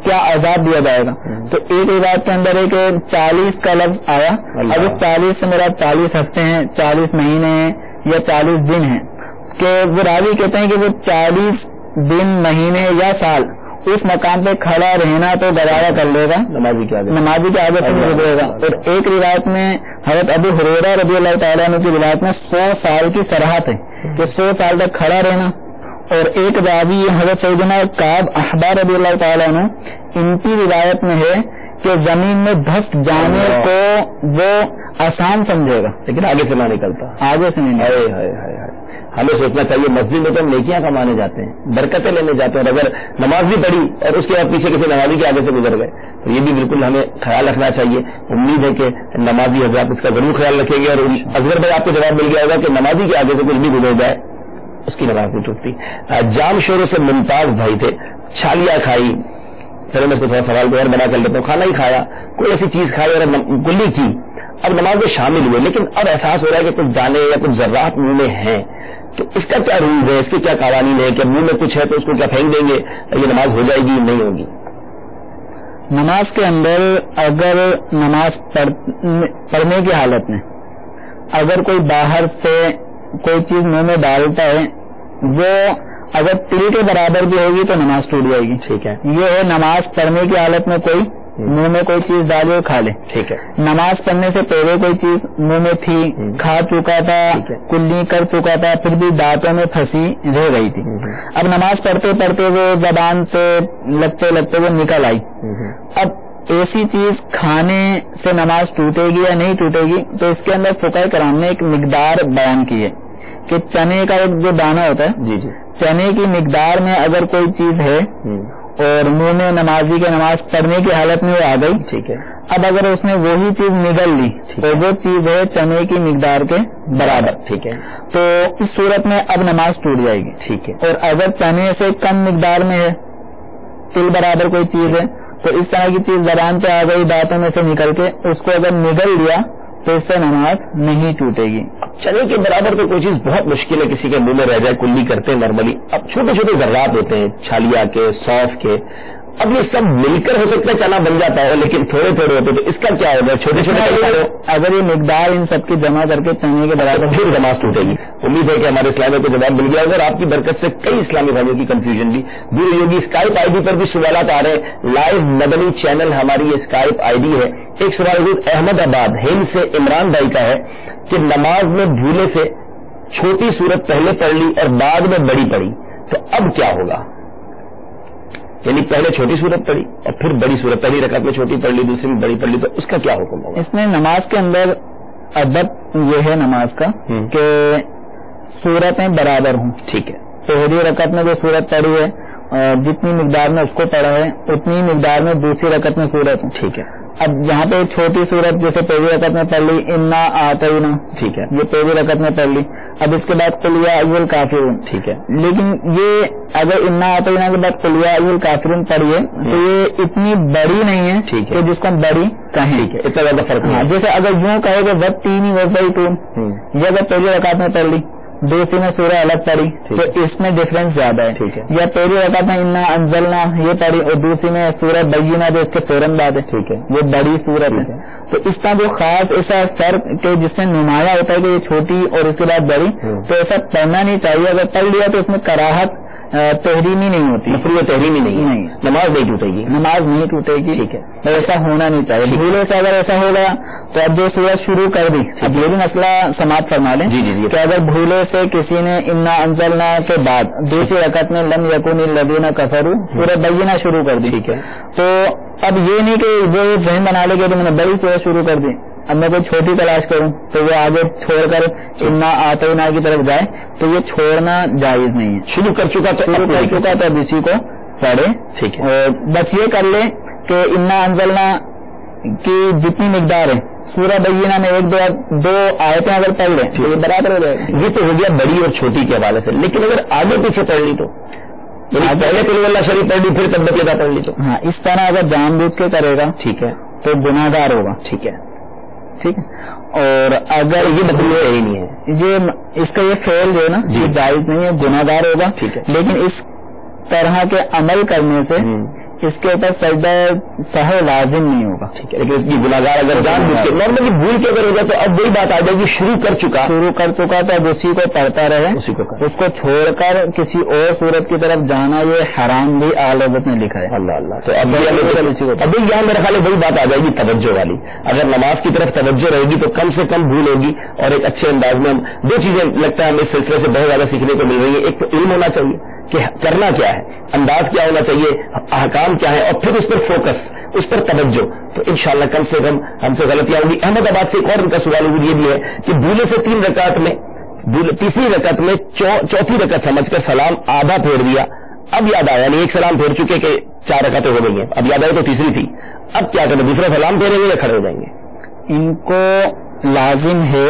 کیا عذاب دیا جائے گا. تو ایک روایت کے اندر ہے کہ 40 کا لفظ آیا. اب اس 40 سے میرا 40 ہفتے ہیں، 40 مہینے ہیں یا 40 دن ہیں، کہ وہ راوی کہتے ہیں کہ وہ 40 دن، مہینے یا سال اس مقام پہ کھڑا رہنا تو گوارا کر لے گا، نمازی کے آگے سے نہیں گزرے گا. اور ایک روایت میں حضرت ابو ہریرہ رضی اللہ تعالیٰ عنہ کی روایت میں 100 سال کی صراحت ہے کہ 100 سال تک کھڑا رہنا. اور ایک راوی حضرت سیدنا کعب احبار رضی اللہ تعالیٰ عنہ، ان کی روایت میں ہے کہ زمین میں دھس جانے کو وہ آسان سمجھے گا لیکن آگے سے نہ نکلتا، آگے سے نہیں. ہمیں سوچنا چاہیے مسجد میں تو ہم نیکیاں کمانے جاتے ہیں، برکتیں لینے جاتے ہیں، اور اگر نماز بھی پڑھی اور اس کے بعد پیچھے کسی نمازی کے آگے سے گزر گئے تو یہ بھی بالکل ہمیں خیال رکھنا چاہیے. امید ہے کہ نمازی حضرات اس کا ضرور خیال رکھیں گے. اور اصغر بھائی آپ کو جواب مل گیا ہوگا کہ نمازی کے آگے سے کچھ بھی گزر جائے اس کی نماز نہیں ٹوٹتی. جام شورے سے ممتاز بھائی تھے، چھالیاں کھائی. چلو میں اس کو تھوڑا سوال کو اور بنا کر لیتا ہوں. کھانا ہی کھایا، کوئی ایسی چیز کھائی اور گلی کی، اب نماز میں شامل ہوئے، لیکن اب احساس ہو رہا ہے کہ کچھ دانے یا کچھ ذرات منہ میں ہیں، تو اس کا کیا رولز ہے، اس کے کیا قوانین ہے کہ منہ میں کچھ ہے تو اس کو کیا پھینک دیں گے، یہ نماز ہو جائے گی نہیں ہوگی؟ نماز کے اندر اگر نماز پڑھنے کی حالت میں اگر کوئی باہر سے کوئی چیز منہ میں ڈالتا ہے، وہ اگر تل کے برابر بھی ہوگی تو نماز ٹوٹ جائے گی. ٹھیک ہے، یہ ہے نماز پڑھنے کی حالت میں کوئی منہ میں کوئی چیز ڈالے اور کھا لے. ٹھیک ہے، نماز پڑھنے سے پہلے کوئی چیز منہ میں تھی، کھا چکا تھا، کلی کر چکا تھا، پھر بھی دانتوں میں پھنسی رہ گئی تھی. اب نماز پڑھتے پڑھتے وہ زبان سے لگتے لگتے وہ نکل آئی. اب ایسی چیز کھانے سے نماز ٹوٹے گی یا نہیں ٹوٹے گی؟ تو اس کے اندر فقہ کرام نے ایک مقدار بیان کی ہے کہ چنے کا ایک جو دانہ ہوتا ہے، چنے کی مقدار میں اگر کوئی چیز ہے اور منہ میں نمازی کے نماز پڑھنے کی حالت میں وہ آ گئی، ٹھیک ہے، اب اگر اس نے وہی چیز نگل لی اور وہ چیز ہے چنے کی مقدار کے برابر، ٹھیک ہے، تو اس صورت میں اب نماز ٹوٹ جائے گی. ٹھیک ہے، اور اگر چنے سے کم مقدار میں ہے، تل برابر کوئی چیز ہے، تو اس طرح کی چیز زبان پہ آ گئی دانتوں میں سے نکل کے، اس کو اگر نگل لیا تو اس سے نماز نہیں ٹوٹے گی. چنے کے برابر تو کوئی چیز بہت مشکل ہے کسی کے منہ میں رہ جائے. کلی کرتے ہیں نارملی. اب چھوٹے چھوٹے ذرات ہوتے ہیں چھالیا کے، سونف کے. اب یہ سب مل کر ہو سکتا ہے چنا بن جاتا ہے، لیکن تھوڑے تھوڑے ہوتے تو اس کا کیا ہوگا؟ چھوٹے چھوٹے اگر یہ مقدار ان سب کی جمع کر کے چنے کے برابر پھر نماز ٹوٹے گی. امید ہے کہ ہمارے اسلامیہ کو جواب مل گیا. اگر آپ کی برکت سے کئی اسلامی بھائیوں کی کنفیوژن بھی دور ہوگی. اسکائپ آئی ڈی پر بھی سوالات آ رہے ہیں. لائیو مدنی چینل ہماری اسکائپ آئی ڈی ہے. ایک سوال احمد آباد ہند سے عمران بھائی کا ہے کہ نماز میں بھولے سے چھوٹی صورت پہلے پڑھ لی اور بعد میں بڑی پڑھی تو اب کیا ہوگا؟ یعنی پہلے چھوٹی صورت پڑھی اور پھر بڑی صورت، پہلی رکعت میں چھوٹی پڑھ لی، دوسری میں بڑی پڑھ لی، تو اس کا کیا حکم ہوگا؟ اس میں نماز کے اندر ادب یہ ہے نماز کا کہ صورتیں برابر ہوں. ٹھیک ہے. پہلی رکعت میں جو صورت پڑھی ہے جتنی مقدار میں اس کو پڑھا ہے اتنی مقدار میں دوسری رکعت میں صورت. ٹھیک ہے. اب یہاں پہ چھوٹی صورت جیسے پہلی رکعت میں پڑھ لی انا آتینا، ٹھیک ہے، یہ پہلی رکعت میں پڑھ لی. اب اس کے بعد قل یا ایھا الکافرون، ٹھیک ہے. لیکن یہ اگر انا آتینا کے بعد قل یا ایھا الکافرون پڑھیے تو یہ اتنی بڑی نہیں ہے کہ جس کو ہم بڑی کہیں. ٹھیک ہے. اتنا زیادہ فرق نہیں. جیسے اگر یوں کہے کہ وقت تین یہ اگر پہلی رکعت میں پڑھ لی دوسری میں سورہ الگ پڑھی تو اس میں ڈفرینس زیادہ ہے. ٹھیک ہے. یا پہلی رکعت میں انا انزلنا یہ پڑھی اور دوسری میں سورہ بینہ جو اس کے فوراً بعد ہے. ٹھیک ہے. وہ بڑی صورت ہے. تو اس کا جو خاص ایسا فرق کہ جس سے نمایاں ہوتا ہے کہ یہ چھوٹی اور اس کے بعد بڑی، تو ایسا پڑھنا نہیں چاہیے. اگر پڑھ لیا تو اس میں کراہت تحریمی نہیں ہوتی، مفروض تحریمی نہیں. نماز نہیں ٹوٹے گی. نماز نہیں ٹوٹے گی. ٹھیک ہے. ایسا ہونا نہیں چاہیے. بھولے سے اگر ایسا ہو گیا تو اب جو سورج شروع کر دی، اب یہ بھی مسئلہ سماعت فرما لیں کہ اگر بھولے سے کسی نے انا انزلنا کے بعد دوسری رکعت میں لم یکن الذین کفروا سورہ بینہ شروع کر دی، ٹھیک ہے، تو اب یہ نہیں کہ وہ ذہن بنا لے کہ میں نے بڑی سورج شروع کر دی، اب میں کوئی چھوٹی تلاش کروں تو وہ آگے چھوڑ کر انا آتینا کی طرف جائے تو یہ چھوڑنا جائز نہیں ہے. شروع کر چکا تو اب اسی کو پڑھے. ٹھیک ہے. بس یہ کر لیں کہ انا انزلنا کی جتنی مقدار ہے سورہ بینہ میں ایک دو آیتیں اگر پڑھ لیں تو یہ برابر ہو جائے. یہ تو ہو گیا بڑی اور چھوٹی کے حوالے سے. لیکن اگر آگے پیچھے پڑھ لی تو پہلے قل اللہ شریف پڑھ لی پھر تبت یدا پڑھ لی تو ہاں اس طرح اگر جان بوجھ کے کرے گا ٹھیک ہے تو گناہگار ہوگا. ٹھیک ہے. ٹھیک ہے. اور اگر یہ مطلب یہی نہیں ہے یہ اس کا یہ فعل جو ہے نا یہ جائز نہیں ہے، گناہگار ہوگا. ٹھیک ہے. لیکن اس طرح کے عمل کرنے سے اس کے اوپر سجدہ سہو لازم نہیں ہوگا. ٹھیک ہے. لیکن اس کی گناہگار اگر جان بوجھ کے نارملی بھول کے اگر ہوگا تو اب وہی بات آ جائے گی شروع کر چکا تو اب اسی کو پڑھتا رہے، اس کو چھوڑ کر کسی اور صورت کی طرف جانا یہ حرام بھی اعلی حضرت نے لکھا ہے. اللہ اللہ. تو ابھی یہاں میرا خیال ہے وہی بات آ جائے گی توجہ والی. اگر نماز کی طرف توجہ رہے گی تو کم سے کم بھول ہوگی اور ایک اچھے انداز میں. دو چیزیں لگتا ہے ہمیں اس سلسلے سے بہت زیادہ سیکھنے کو مل رہی ہے. ایک تو علم ہونا چاہیے کہ کرنا کیا ہے، انداز کیا ہونا چاہیے، احکام کیا ہے، اور پھر اس پر فوکس، اس پر توجہ. تو انشاءاللہ کم سے کم ہم سے غلطیاں ہوگی. احمد آباد سے ایک اور ان کا سوال یہ بھی ہے کہ بھولے سے تیسری رکعت میں چوتھی رکعت سمجھ کر سلام آدھا پھیر دیا. اب یاد آیا یعنی ایک سلام پھیر چکے کہ 4 رکعتیں ہو گئی ہیں، اب یاد آئے تو تیسری تھی، اب کیا کریں؟ دوسرا سلام پھیریں گے یا کھڑے ہو جائیں گے؟ ان کو لازم ہے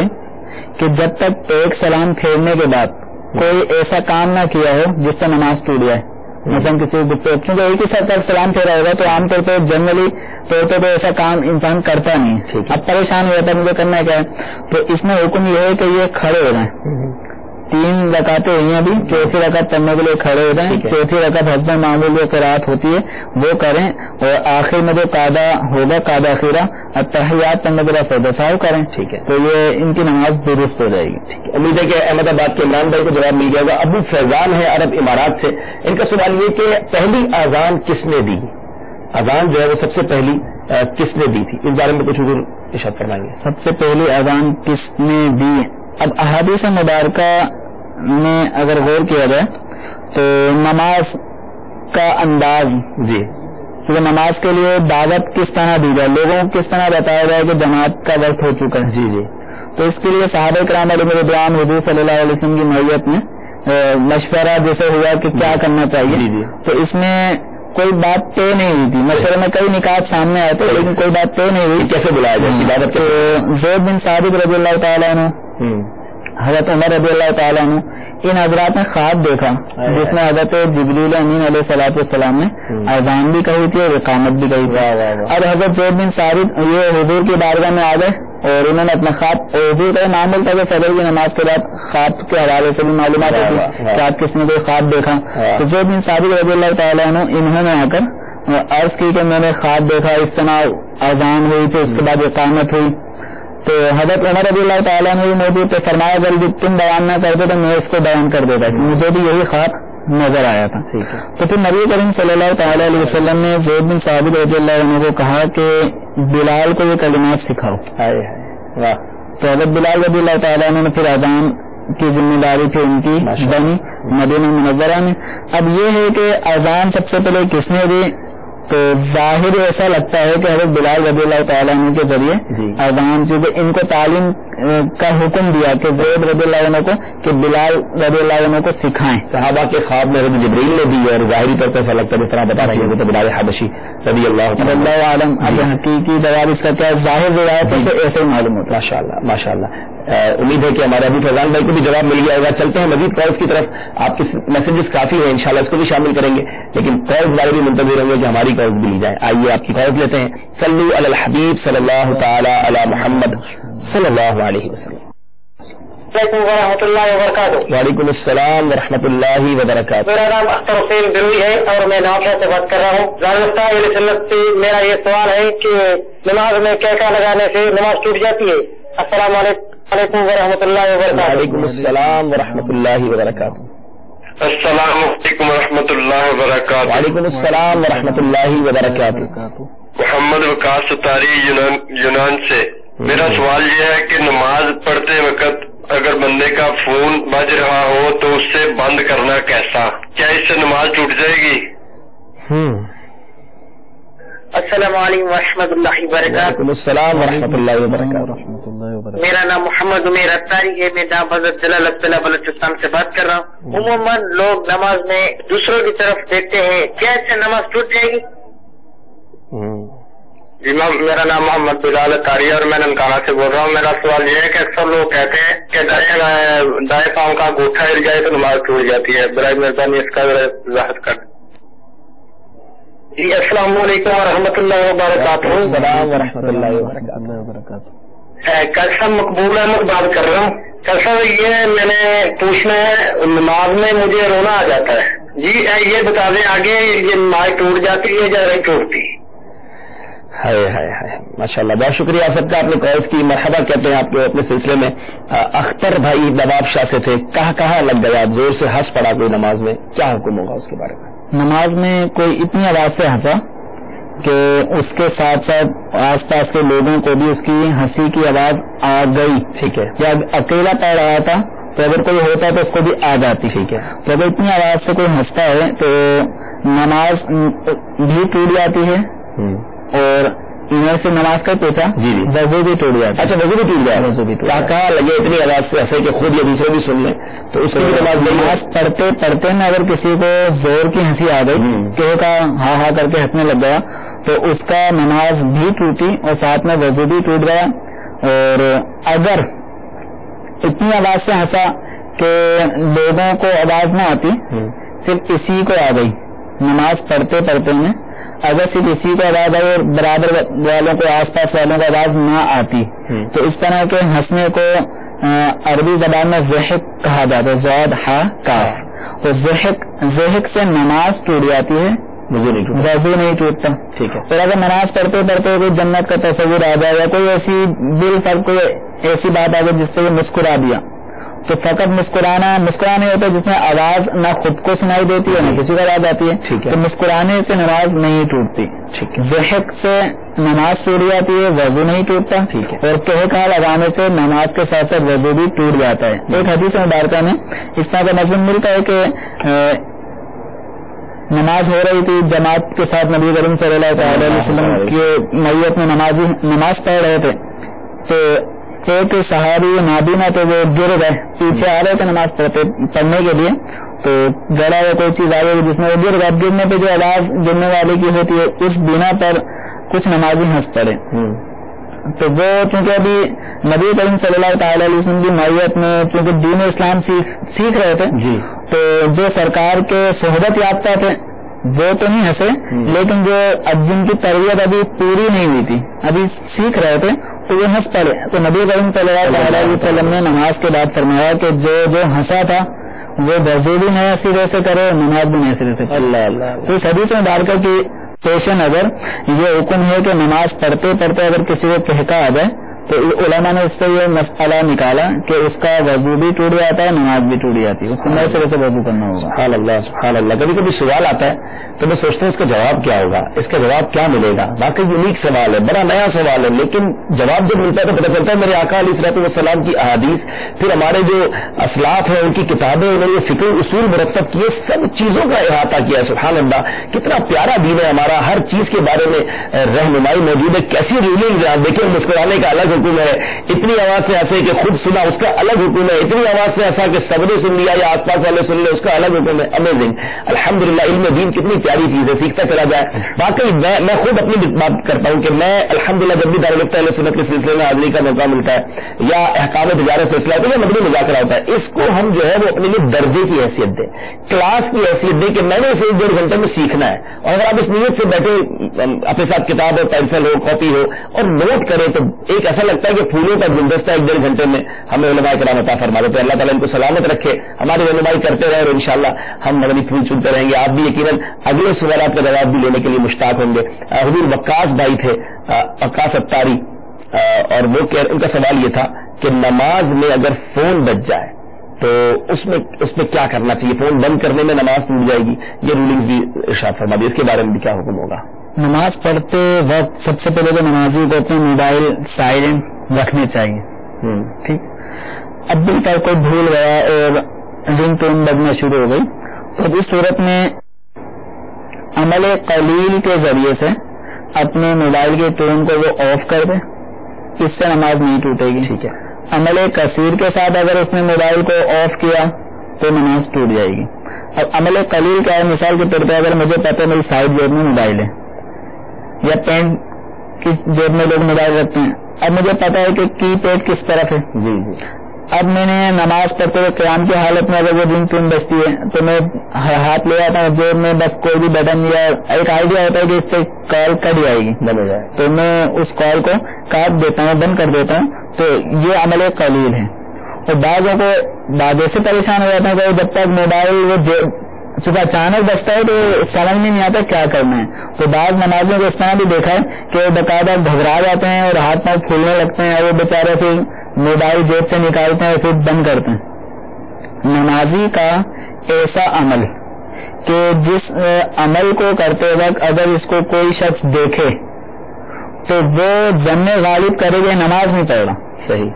کہ جب تک ایک سلام پھیرنے کے بعد کوئی ایسا کام نہ کیا ہو جس سے نماز ٹوٹ جائے. مثلا کسی کیونکہ ایک ہی ساتھ سلام پھیرا ہوگا تو عام طور پہ جنرلی طور پہ تو ایسا کام انسان کرتا نہیں ہے. اب پریشان ہو جاتا ہے مجھے کرنا کیا ہے، تو اس میں حکم یہ ہے کہ یہ کھڑے ہو جائیں. 3 رکعتیں ہوئی ہیں ابھی، چوتھی رکعت پڑھنے کے لیے کھڑے ہو جائیں. چوتھی رکعت حسب معمول جو قرات ہوتی ہے وہ کریں، اور آخر میں جو قاعدہ ہوگا قاعدہ اخیرہ التحیات پڑھنے کے بعد سجدہ سہو کریں. ٹھیک ہے. تو یہ ان کی نماز درست ہو جائے گی. ٹھیک ہے. امید ہے کہ احمد آباد کے عمران بھائی کو جواب مل گیا ہوگا. ابو فیضان ہے عرب امارات سے، ان کا سوال یہ کہ پہلی اذان کس نے دی؟ اذان جو ہے وہ سب سے پہلی کس نے دی تھی؟ اس بارے میں کچھ حضور ارشاد فرمائیں گے. سب سے پہلی اذان کس نے دی؟ اب احادیث مبارکہ میں اگر غور کیا جائے تو نماز کا انداز کہ نماز کے لیے دعوت کس طرح دی جائے، لوگوں کو کس طرح بتایا جائے کہ جماعت کا وقت ہو چکا ہے. تو اس کے لیے صحابہ کرام علیہ رضوان حضور صلی اللہ علیہ وسلم کی معیت میں مشورہ جیسے ہوا کہ کیا کرنا چاہیے. تو اس میں کوئی بات طے نہیں ہوئی تھی. مشورے میں کئی نکات سامنے آئے تھے لیکن کوئی بات طے نہیں ہوئی کیسے بلایا جائے. تو زید بن ثابت رضی اللہ تعالیٰ عنہ، حضرت عمر رضی اللہ تعالیٰ عنہ، ان حضرات نے خواب دیکھا جس میں حضرت جبریل امین علیہ الصلوۃ والسلام نے اذان بھی کہی تھی اور اقامت بھی کہی تھی. اب حضرت زید بن ثابت یہ حضور کی بارگاہ میں آ گئے اور انہوں نے اپنا خواب، حضور کا معمول تھا کہ فجر کی نماز کے بعد خواب کے حوالے سے بھی معلومات ہوتی کہ آپ کس نے کوئی خواب دیکھا. تو زید بن ثابت رضی اللہ تعالیٰ عنہ انہوں نے آ کر عرض کی کہ میں نے خواب دیکھا، اس طرح اذان ہوئی تھی، اس کے بعد اقامت ہوئی. تو حضرت عمر رضی اللہ تعالیٰ نے موجود تھے، فرمایا اگر تم بیان نہ کرتے تو میں اس کو بیان کر دیتا کہ مجھے بھی یہی خواب نظر آیا تھا. تو پھر نبی کریم صلی اللہ تعالیٰ علیہ وسلم نے زید بن ثابت رضی اللہ عنہ کو کہا کہ بلال کو یہ کلمات سکھاؤ. تو حضرت بلال رضی اللہ تعالیٰ عنہ نے پھر اذان کی ذمہ داری تھی ان کی بنی مدینہ منورہ میں. اب یہ ہے کہ اذان سب سے پہلے کس نے دی؟ تو ظاہر ایسا لگتا ہے کہ حضرت بلال رضی اللہ تعالیٰ عنہ کے ذریعے اذان چونکہ ان کو تعلیم کا حکم دیا کہ زید رضی اللہ عنہ کو کہ بلال رضی اللہ عنہ کو سکھائیں. صحابہ کے خواب میں حضرت جبریل نے دی اور ظاہری طور پر ایسا لگتا ہے جس طرح بتا رہی ہے بلال حبشی رضی اللہ عالم. اب حقیقی جواب اس کا کیا ظاہر روایتوں سے ایسے ہی معلوم ہوتا ہے. ماشاء اللہ ماشاء اللہ. امید ہے کہ ہمارے ابھی فیضان بھائی کو بھی جواب مل گیا ہوگا. چلتے ہیں مزید کالز کی طرف. آپ کے میسجز کافی ہیں، انشاءاللہ اس کو بھی شامل کریں گے، لیکن کالز والے بھی منتظر ہوں گے کہ ہماری کالز بھی لی جائیں. آئیے آپ کی کالز لیتے ہیں. صلو علی الحبیب صلی اللہ تعالی علی محمد صلی اللہ علیہ وسلم. وعلیکم ورحمۃ اللہ وبرکاتہ. وعلیکم السلام ورحمۃ اللہ وبرکاتہ. میرا نام اختر حسین بروی ہے اور میں نوشہر سے بات کر رہا ہوں. رابطہ علیہ سنت سے میرا یہ سوال ہے کہ نماز میں کیا لگانے سے نماز ٹوٹ جاتی ہے؟ السلام علیکم ورحمۃ اللہ وبرکاتہ. وعلیکم السلام ورحمۃ اللہ وبرکاتہ. السلام علیکم ورحمۃ اللہ وبرکاتہ. وعلیکم السلام ورحمۃ اللہ وبرکاتہ. محمد وقاص ستاری یونان سے. میرا سوال یہ ہے کہ نماز پڑھتے وقت اگر بندے کا فون بج رہا ہو تو اس سے بند کرنا کیسا؟ کیا اس سے نماز ٹوٹ جائے گی؟ السلام علیکم ورحمۃ اللہ وبرکاتہ. وعلیکم السلام ورحمۃ اللہ وبرکاتہ. میرا نام محمد عمیر اتاری ہے. میں جناب حضرت جلال عبداللہ بلوچستان سے بات کر رہا ہوں. عموماً لوگ نماز میں دوسروں کی طرف دیکھتے ہیں، کیا اس سے نماز ٹوٹ جائے گی؟ جی میم، میرا نام محمد بلال اتاری ہے اور میں ننکانہ سے بول رہا ہوں. میرا سوال یہ ہے کہ اکثر لوگ کہتے ہیں کہ دائیں پاؤں کا انگوٹھا ہل جائے تو نماز ٹوٹ جاتی ہے. برائے مہربانی اس کا وضاحت کر دیں. جی السلام علیکم ورحمۃ اللہ وبرکاتہ. السلام ورحمۃ اللہ وبرکاتہ. کیسا مقبول احمد بات کر رہا ہوں. کیسا یہ میں نے پوچھنا ہے، نماز میں مجھے رونا آ جاتا ہے. جی یہ بتا دیں آگے یہ نماز ٹوٹ جاتی ہے یا نہیں ٹوٹتی؟ ماشاء اللہ، بہت شکریہ آپ سب کا. آپ نے کالز کی مرحبا کہتے ہیں آپ کے اپنے سلسلے میں. اختر بھائی نواب شاہ سے تھے. کہاں لگ گیا؟ زور سے ہنس پڑا کوئی نماز میں، کیا حکم ہوگا اس کے بارے میں؟ نماز میں کوئی اتنی آواز سے ہنسا کہ اس کے ساتھ ساتھ آس پاس کے لوگوں کو بھی اس کی ہنسی کی آواز آ گئی. ٹھیک ہے. یا اکیلا پڑھ رہا تھا تو اگر کوئی ہوتا تو اس کو بھی آ جاتی. ٹھیک ہے. تو اگر اتنی آواز سے کوئی ہنستا ہے تو نماز بھی ٹوٹ جاتی ہے. اور انہوں سے نماز کا پوچھا جی وضو بھی ٹوٹ جاتا. اچھا وضو بھی ٹوٹ جائے. وضو بھی کہاں لگے اتنی آواز سے ہنسے کہ خود یا دوسرے بھی سن لیں تو اس کی نماز پڑھتے میں اگر کسی کو زور کی ہنسی آ گئی کہ وہ ہاں کر کے ہنسنے لگ گیا تو اس کا نماز بھی ٹوٹی اور ساتھ میں وضو بھی ٹوٹ گیا. اور اگر اتنی آواز سے ہنسا کہ لوگوں کو آواز نہ آتی، صرف اسی کو آ گئی نماز پڑھتے میں، اگر صرف اسی کو آواز آئی اور برابر والوں کو آس پاس والوں کو آواز نہ آتی تو اس طرح کے ہنسنے کو عربی زبان میں ضحک کہا جاتا ہے. زاد ہا کاف. اور ضحک سے نماز ٹوٹ جاتی ہے، وضو نہیں ٹوٹتا. ٹھیک ہے. اور اگر نماز پڑھتے کوئی جنت کا تصور آ جائے یا کوئی ایسی دل پر کوئی ایسی بات آ گئی جس سے وہ مسکرا دیا تو فقط مسکرانے ہوتا ہے جس میں آواز نہ خود کو سنائی دیتی ہے نہ کسی کو آواز آتی ہے. تو مسکرانے سے نماز نہیں ٹوٹتی. ضحک سے نماز ٹوٹ جاتی ہے، وضو نہیں ٹوٹتا. اور کہا لگانے سے نماز کے ساتھ ساتھ وضو بھی ٹوٹ جاتا ہے. ایک حدیث مبارکہ میں اس طرح کا مضمون ملتا ہے کہ نماز ہو رہی تھی جماعت کے ساتھ، نبی کریم صلی اللہ علیہ وسلم کی میت میں نماز پڑھ رہے تھے تو ایک صحابی نابینا تو وہ گر گئے، پیچھے آ رہے تھے نماز پڑھنے کے لیے تو گڑا یا کوئی چیز آ گئی جس میں وہ گر گئے. گرنے پہ جو آواز گرنے والے کی ہوتی ہے اس بنا پر کچھ نمازی ہنس پڑے تو وہ چونکہ ابھی نبی کریم صلی اللہ تعالی علیہ وسلم کی معیت میں چونکہ دین اسلام سیکھ رہے تھے جی تو جو سرکار کے صحبت یافتہ تھے وہ تو نہیں ہنسے، لیکن جو جن کی تربیت ابھی پوری نہیں ہوئی تھی، ابھی سیکھ رہے تھے تو وہ ہنس پڑے. تو نبی کریم صلی اللہ علیہ وسلم نے نماز کے بعد فرمایا کہ جو ہنسا تھا وہ وضو بھی نئے سرے سے کرے، نماز بھی نئے سرے سے کرے. اللہ اللہ. تو اس حدیث مبارکہ کی پیش نظر یہ حکم ہے کہ نماز پڑھتے پڑھتے اگر کسی کو ٹھہکا آ جائے تو علماء نے اس سے یہ مسئلہ نکالا کہ اس کا وضو بھی ٹوٹ جاتا ہے، نماز بھی ٹوٹ جاتی ہے، اس کو نئے سرے سے وضو کرنا ہوگا. سبحان اللہ سبحان اللہ. کبھی کبھی سوال آتا ہے تو میں سوچتا ہوں اس کا جواب کیا ہوگا، اس کا جواب کیا ملے گا. واقعی یونیک سوال ہے، بڑا نیا سوال ہے، لیکن جواب جب ملتا ہے تو پتہ چلتا ہے میرے آقا علیہ الصلوۃ والسلام کی احادیث، پھر ہمارے جو اسلاف ہیں ان کی کتابیں، انہوں نے فقہ اصول مرتب کیے، سب چیزوں کا احاطہ کیا. سبحان اللہ کتنا پیارا دین ہے ہمارا، ہر چیز کے بارے میں رہنمائی موجود ہے. کیسی رولنگ ہے، دیکھیں مسکرانے کا الگ حکم ہے، اتنی آواز سے ایسے کہ خود سنا اس کا الگ حکم ہے، اتنی آواز سے ایسا کہ سب نے سن لیا یا آس پاس والے سن لے اس کا الگ حکم ہے. امیزنگ. الحمدللہ علم دین کتنی پیاری چیز ہے، سیکھتا چلا جائے. واقعی میں خود اپنی بات کرتا ہوں کہ میں الحمدللہ جب بھی دارالفتہ اہل سنت کے سلسلے میں حاضری کا موقع ملتا ہے یا احکام تجارت سلسلہ ہوتا ہے یا مدنی مذاکرہ ہوتا ہے، اس کو ہم جو ہے وہ اپنے لیے درجے کی حیثیت دیں، کلاس کی حیثیت دیں کہ میں نے اسے 1-1.5 گھنٹے میں سیکھنا ہے. اور اگر آپ اس نیت سے بیٹھے اپنے ساتھ کتاب ہو، پینسل ہو، کاپی ہو اور نوٹ کریں تو ایک ایسا لگتا ہے کہ پھولوں کا گلدستہ 1-1.5 گھنٹے میں ہمیں علماء کرام عطا فرما دیتے ہیں. اللہ تعالیٰ ان کو سلامت رکھے، ہماری رہنمائی کرتے رہے اور انشاءاللہ ہم مدنی پھول چنتے رہیں گے. آپ بھی یقیناً اگلے سوالات کا جواب بھی لینے کے لیے مشتاق ہوں گے. حضور وقاص بھائی تھے، وقاص اتاری، اور وہ ان کا سوال یہ تھا کہ نماز میں اگر فون بج جائے تو اس میں کیا کرنا چاہیے؟ فون بند کرنے میں نماز ٹوٹ جائے گی، یہ رولنگز بھی ارشاد فرما دی، اس کے بارے میں بھی کیا حکم ہوگا؟ نماز پڑھتے وقت سب سے پہلے تو نمازی کو اپنے موبائل سائلنٹ رکھنے چاہیے. ٹھیک. اب بھی پر کوئی بھول گیا اور رنگ ٹون بجنا شروع ہو گئی تو اس صورت میں عمل قلیل کے ذریعے سے اپنے موبائل کے ٹون کو وہ آف کر دے، اس سے نماز نہیں ٹوٹے گی. ٹھیک ہے. عمل کثیر کے ساتھ اگر اس نے موبائل کو آف کیا تو نماز ٹوٹ جائے گی. اب عمل قلیل کا ہے، مثال کے طور پہ اگر مجھے پتہ میری سائڈ جیب میں موبائل ہے یا پینٹ کی جیب میں لوگ موبائل رکھتے ہیں، اب مجھے پتا ہے کہ کی پیڈ کس طرف ہے. جی جی. اب میں نے نماز پڑھتے ہوئے قیام کی حالت میں اگر وہ رنگ ٹون بجتی ہے تو میں ہاتھ لے آتا ہوں جیب میں، بس کوئی بھی بٹن یا ایک آئیڈیا ہوتا ہے کہ اس سے کال کٹ جائے گی، بند ہو جائے، تو میں اس کال کو کاٹ دیتا ہوں، بند کر دیتا ہوں. تو یہ عمل قلیل ہے. اور بعضوں کو بعد سے پریشان ہو جاتے ہیں کہ جب تک موبائل وہ صبح اچانک بجتا ہے تو سمجھ میں نہیں آتا کیا کرنا ہے. تو بعض نمازوں کو اس طرح بھی دیکھا ہے کہ باقاعدہ گھبرا جاتے ہیں اور ہاتھ پاؤں پھولنے لگتے ہیں اور وہ بیچارے پھر موبائل جیب سے نکالتے ہیں اور پھر بند کرتے ہیں. نمازی کا ایسا عمل کہ جس عمل کو کرتے وقت اگر اس کو کوئی شخص دیکھے تو وہ ظن غالب کرے گا نماز نہیں پڑھ رہا. صحیح.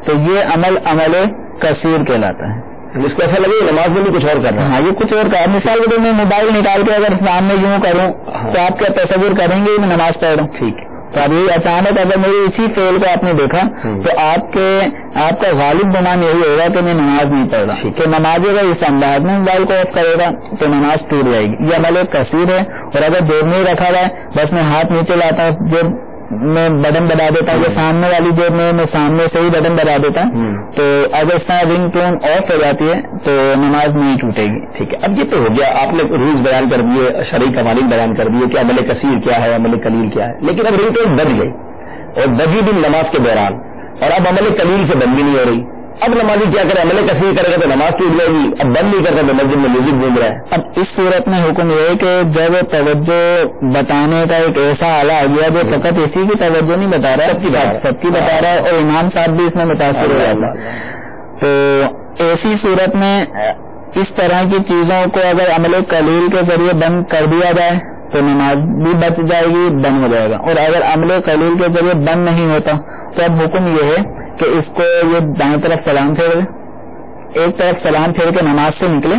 تو یہ عمل کثیر کہلاتا ہے. جس کو ایسا لگے نماز میں بھی کچھ اور کرنا ہے. ہاں یہ کچھ اور کر. مثال کے طور میں موبائل نکال کے اگر سامنے یوں کروں تو آپ کیا تصور کریں گے میں نماز پڑھ رہا ہوں. ٹھیک. تو ابھی اچانک اگر میری اسی فعل کو آپ نے دیکھا تو آپ کا غالب گمان یہی ہوگا کہ میں نماز نہیں پڑھ رہا. تو نمازی اگر اس انداز میں موبائل کو آف کرے گا تو نماز ٹوٹ جائے گی. یہ عمل کثیر ہے. اور اگر جیب میں ہی رکھا ہوا ہے، بس میں ہاتھ نیچے لاتا ہوں، جیب میں بٹن دبا دیتا ہوں، سامنے والی جیب میں سامنے سے ہی بٹن دبا دیتا ہوں، تو اگر اس طرح رنگ ٹون آف ہو جاتی ہے تو نماز نہیں ٹوٹے گی. ٹھیک ہے. اب یہ تو ہو گیا، آپ نے رولز بیان کر دیے، شرعی قوانین بیان کر دیے کہ عمل کثیر کیا ہے، عمل قلیل کیا ہے. لیکن اب رنگ ٹون بج گئی اور بجی بھی نماز کے دوران، اور اب عمل قلیل سے بند بھی نہیں ہو رہی. اب نمازی کیا کرے؟ عمل کثیر کرے گا تو نماز ٹوٹ جائے گی. اب بند نہیں کرتا تو مسجد میں میوزک گھوم رہا ہے. اب اس صورت میں حکم یہ ہے کہ جب توجہ بتانے کا ایک ایسا آلہ آ گیا جو فقط اسی کی توجہ نہیں بتا رہا ہے، سب کی بتا رہا ہے، اور امام صاحب بھی اس میں متاثر ہو جاتا ہے. تو ایسی صورت میں اس طرح کی چیزوں کو اگر عمل قلیل کے ذریعے بند کر دیا جائے تو نماز بھی بچ جائے گی، بند ہو جائے گا. اور اگر عمل قلیل کے ذریعے بند نہیں ہوتا تو اب حکم یہ ہے کہ اس کو یہ دائیں طرف سلام پھیر دے، ایک طرف سلام پھیر کے نماز سے نکلے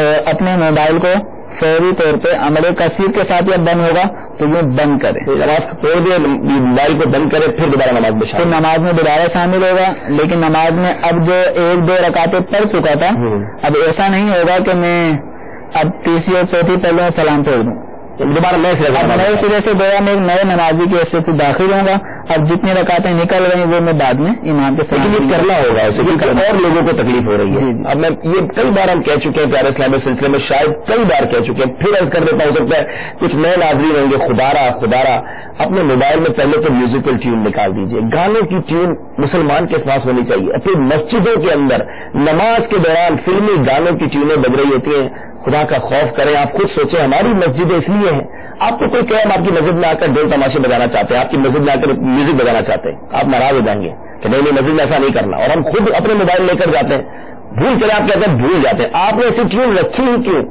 اور اپنے موبائل کو فوری طور پہ عمل کثیر کے ساتھ یہ بند ہوگا تو یہ بند کرے، نماز توڑ دے، موبائل کو بند کرے، پھر دوبارہ نماز میں پھر نماز میں دوبارہ شامل ہوگا. لیکن نماز میں اب جو 1-2 رکعتیں پڑھ چکا تھا، اب ایسا نہیں ہوگا کہ میں اب تیسری اور چوتھی پہلے سلام پھیر دوں. دوبارہ نئے سرے سے گویا میں ایک نئے نمازی کی حیثیت سے داخل ہوں گا. اب جتنی رکعتیں نکل رہی ہیں وہ میں بعد میں امام کے ساتھ کرنا ہوگا اور لوگوں کو تکلیف ہو رہی ہے. اب میں یہ کئی بار ہم کہہ چکے ہیں پیارے اسلامی سلسلے میں، شاید کئی بار کہہ چکے ہیں، پھر عرض کر دیتا ہو سکتا ہے کچھ نئے ناظرین ہوں گے. خدارا اپنے موبائل میں پہلے تو میوزیکل ٹیون نکال دیجئے. گانوں کی ٹیون مسلمان کے پاس ہونی چاہیے. پھر مسجدوں کے اندر نماز کے دوران فلمی گانوں کی ٹیونیں بج رہی ہوتی ہیں. خدا کا خوف کریں. آپ خود سوچیں، ہماری مسجدیں اس لیے ہیں. آپ کو کوئی کہے ہم آپ کی مسجد میں آ کر ڈھول تماشے بجانا چاہتے ہیں، آپ کی مسجد میں آ کر میوزک بجانا چاہتے ہیں، آپ ناراض ہو جائیں گے کہ نہیں مسجد میں ایسا نہیں کرنا. اور ہم خود اپنے موبائل لے کر جاتے ہیں، بھول چلے آپ کہتے ہیں بھول جاتے ہیں. آپ نے ایسی ٹیون رکھی ہی کیوں؟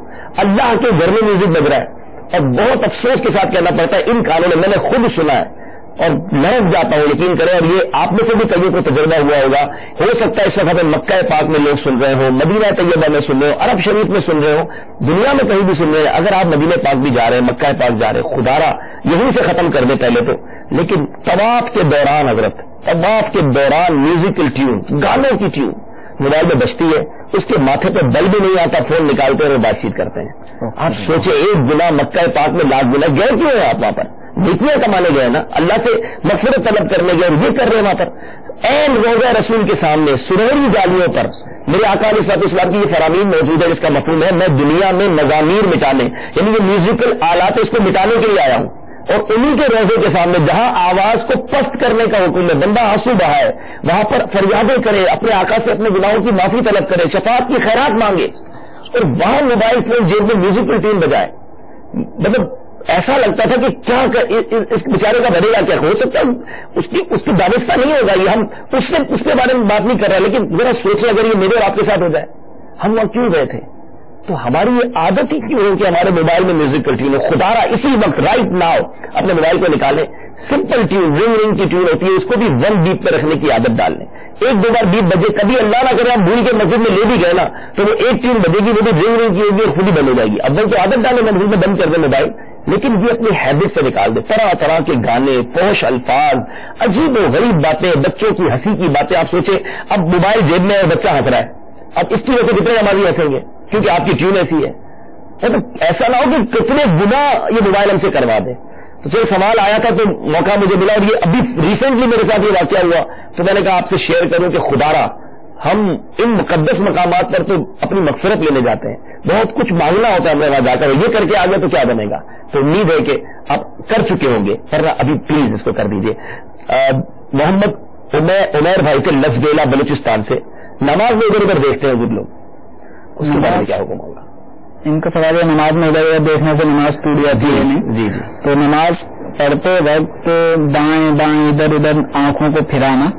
اللہ کے گھر میں میوزک بج رہا ہے. اور بہت افسوس کے ساتھ کہنا پڑتا ہے ان کانوں میں نے خود سنا ہے اور لڑک جاتا ہوں، یقین کریں. اور یہ آپ میں سے بھی کئی کو تجربہ ہوا ہوگا. ہو سکتا ہے اس وقت مکہ پاک میں لوگ سن رہے ہوں، مدینہ طیبہ میں سن رہے ہوں، عرب شریف میں سن رہے ہوں، دنیا میں کہیں بھی سن رہے ہیں. اگر آپ مدینہ پاک بھی جا رہے ہیں، مکہ پاک جا رہے ہیں، خدارا یہیں سے ختم کر دیں پہلے تو. لیکن طواف کے دوران حضرت، طواف کے دوران میوزیکل ٹیون، گانوں کی ٹیون موبائل میں بجتی ہے، اس کے ماتھے پہ بل بھی نہیں آتا، فون نکالتے ہیں اور بات چیت کرتے ہیں. آپ سوچیں ایک گنا مکہ پاک میں لاکھ گنا. گئے کیوں ہیں آپ وہاں پر؟ نیکیاں کمانے گئے نا، اللہ سے مغفرت طلب کرنے گئے، اور یہ کر رہے ہیں وہاں پر عین روضہ رسول کے سامنے سنہری جالیوں پر. میرے آقا علیہ الصلوۃ والسلام کی یہ فرامین موجود ہے جس کا مفہوم ہے میں دنیا میں مزامیر مٹانے، یعنی یہ میوزیکل آلات اس کو مٹانے کے لیے آیا ہوں. اور انہی کے روزے کے سامنے جہاں آواز کو پست کرنے کا حکم ہے، بندہ آنسو بہائے، وہاں پر فریادیں کرے، اپنے آقا سے اپنے گناہوں کی معافی طلب کرے، شفاعت کی خیرات مانگے، اور وہاں موبائل فون جیب میں میوزیکل ٹیون بجائے. مطلب ایسا لگتا تھا کہ کیا اس بیچارے کا بنے گا کیا. ہو سکتا ہے اس کی دانستہ نہیں ہوگا. یہ ہم اس کے بارے میں بات نہیں کر رہے، لیکن ذرا سوچیں اگر یہ میرے اور آپ کے ساتھ ہو جائے، ہم وہاں کیوں گئے تھے؟ تو ہماری یہ عادت ہی کیوں ہے کہ ہمارے موبائل میں میوزیکل ٹیون ہے. خدارا اسی وقت رائٹ ناؤ اپنے موبائل کو نکالیں. سمپل ٹیون رنگ کی ٹیون ہوتی ہے، اس کو بھی 1 بیپ پہ رکھنے کی عادت ڈال لیں. 1-2 بار بیپ بجے، کبھی اللہ نہ کرے آپ بھول کے مسجد میں لے بھی گئے نا تو وہ ایک ٹیون بجے گی، وہ بھی رنگ کی ہوگی اور خود ہی بند ہو جائے گی. اب تو عادت ڈالیں مسجد میں بند کر دیں موبائل، لیکن یہ اپنی ہیبٹ سے نکال دیں. طرح طرح کے گانے، فحش الفاظ، عجیب و غریب باتیں، بچوں کی ہنسی کی باتیں. آپ سوچیں اب موبائل جیب میں اور بچہ ہنس رہا ہے، اب اس کی وجہ سے کتنے نمازی ہنسیں گے کیونکہ آپ کی ٹیون ایسی ہے. ایسا نہ ہو کہ کتنے گنا یہ موبائل ہم سے کروا دیں. تو چلو سوال آیا تھا تو موقع مجھے ملا، اور یہ ابھی ریسنٹلی میرے ساتھ یہ واقعہ ہوا تو میں نے کہا آپ سے شیئر کروں کہ خدارا ہم ان مقدس مقامات پر تو اپنی مغفرت لینے جاتے ہیں، بہت کچھ مانگنا ہوتا ہے ہمیں وہاں جا کر. یہ کر کے آ گئے تو کیا بنے گا؟ تو امید ہے کہ آپ کر چکے ہوں گے، ورنہ ابھی پلیز اس کو کر دیجئے. محمد عمیر بھائی کے لسگیلا بلوچستان سے نماز میں ادھر ادھر دیکھتے ہیں کچھ لوگ، اس کے بارے میں کیا حکم ہوگا؟ ان کا سوال ہے نماز میں ادھر ادھر دیکھنے سے نماز ٹوٹ جاتی ہے. جی تو نماز پڑھتے وقت دائیں بائیں ادھر ادھر آنکھوں کو پھرانا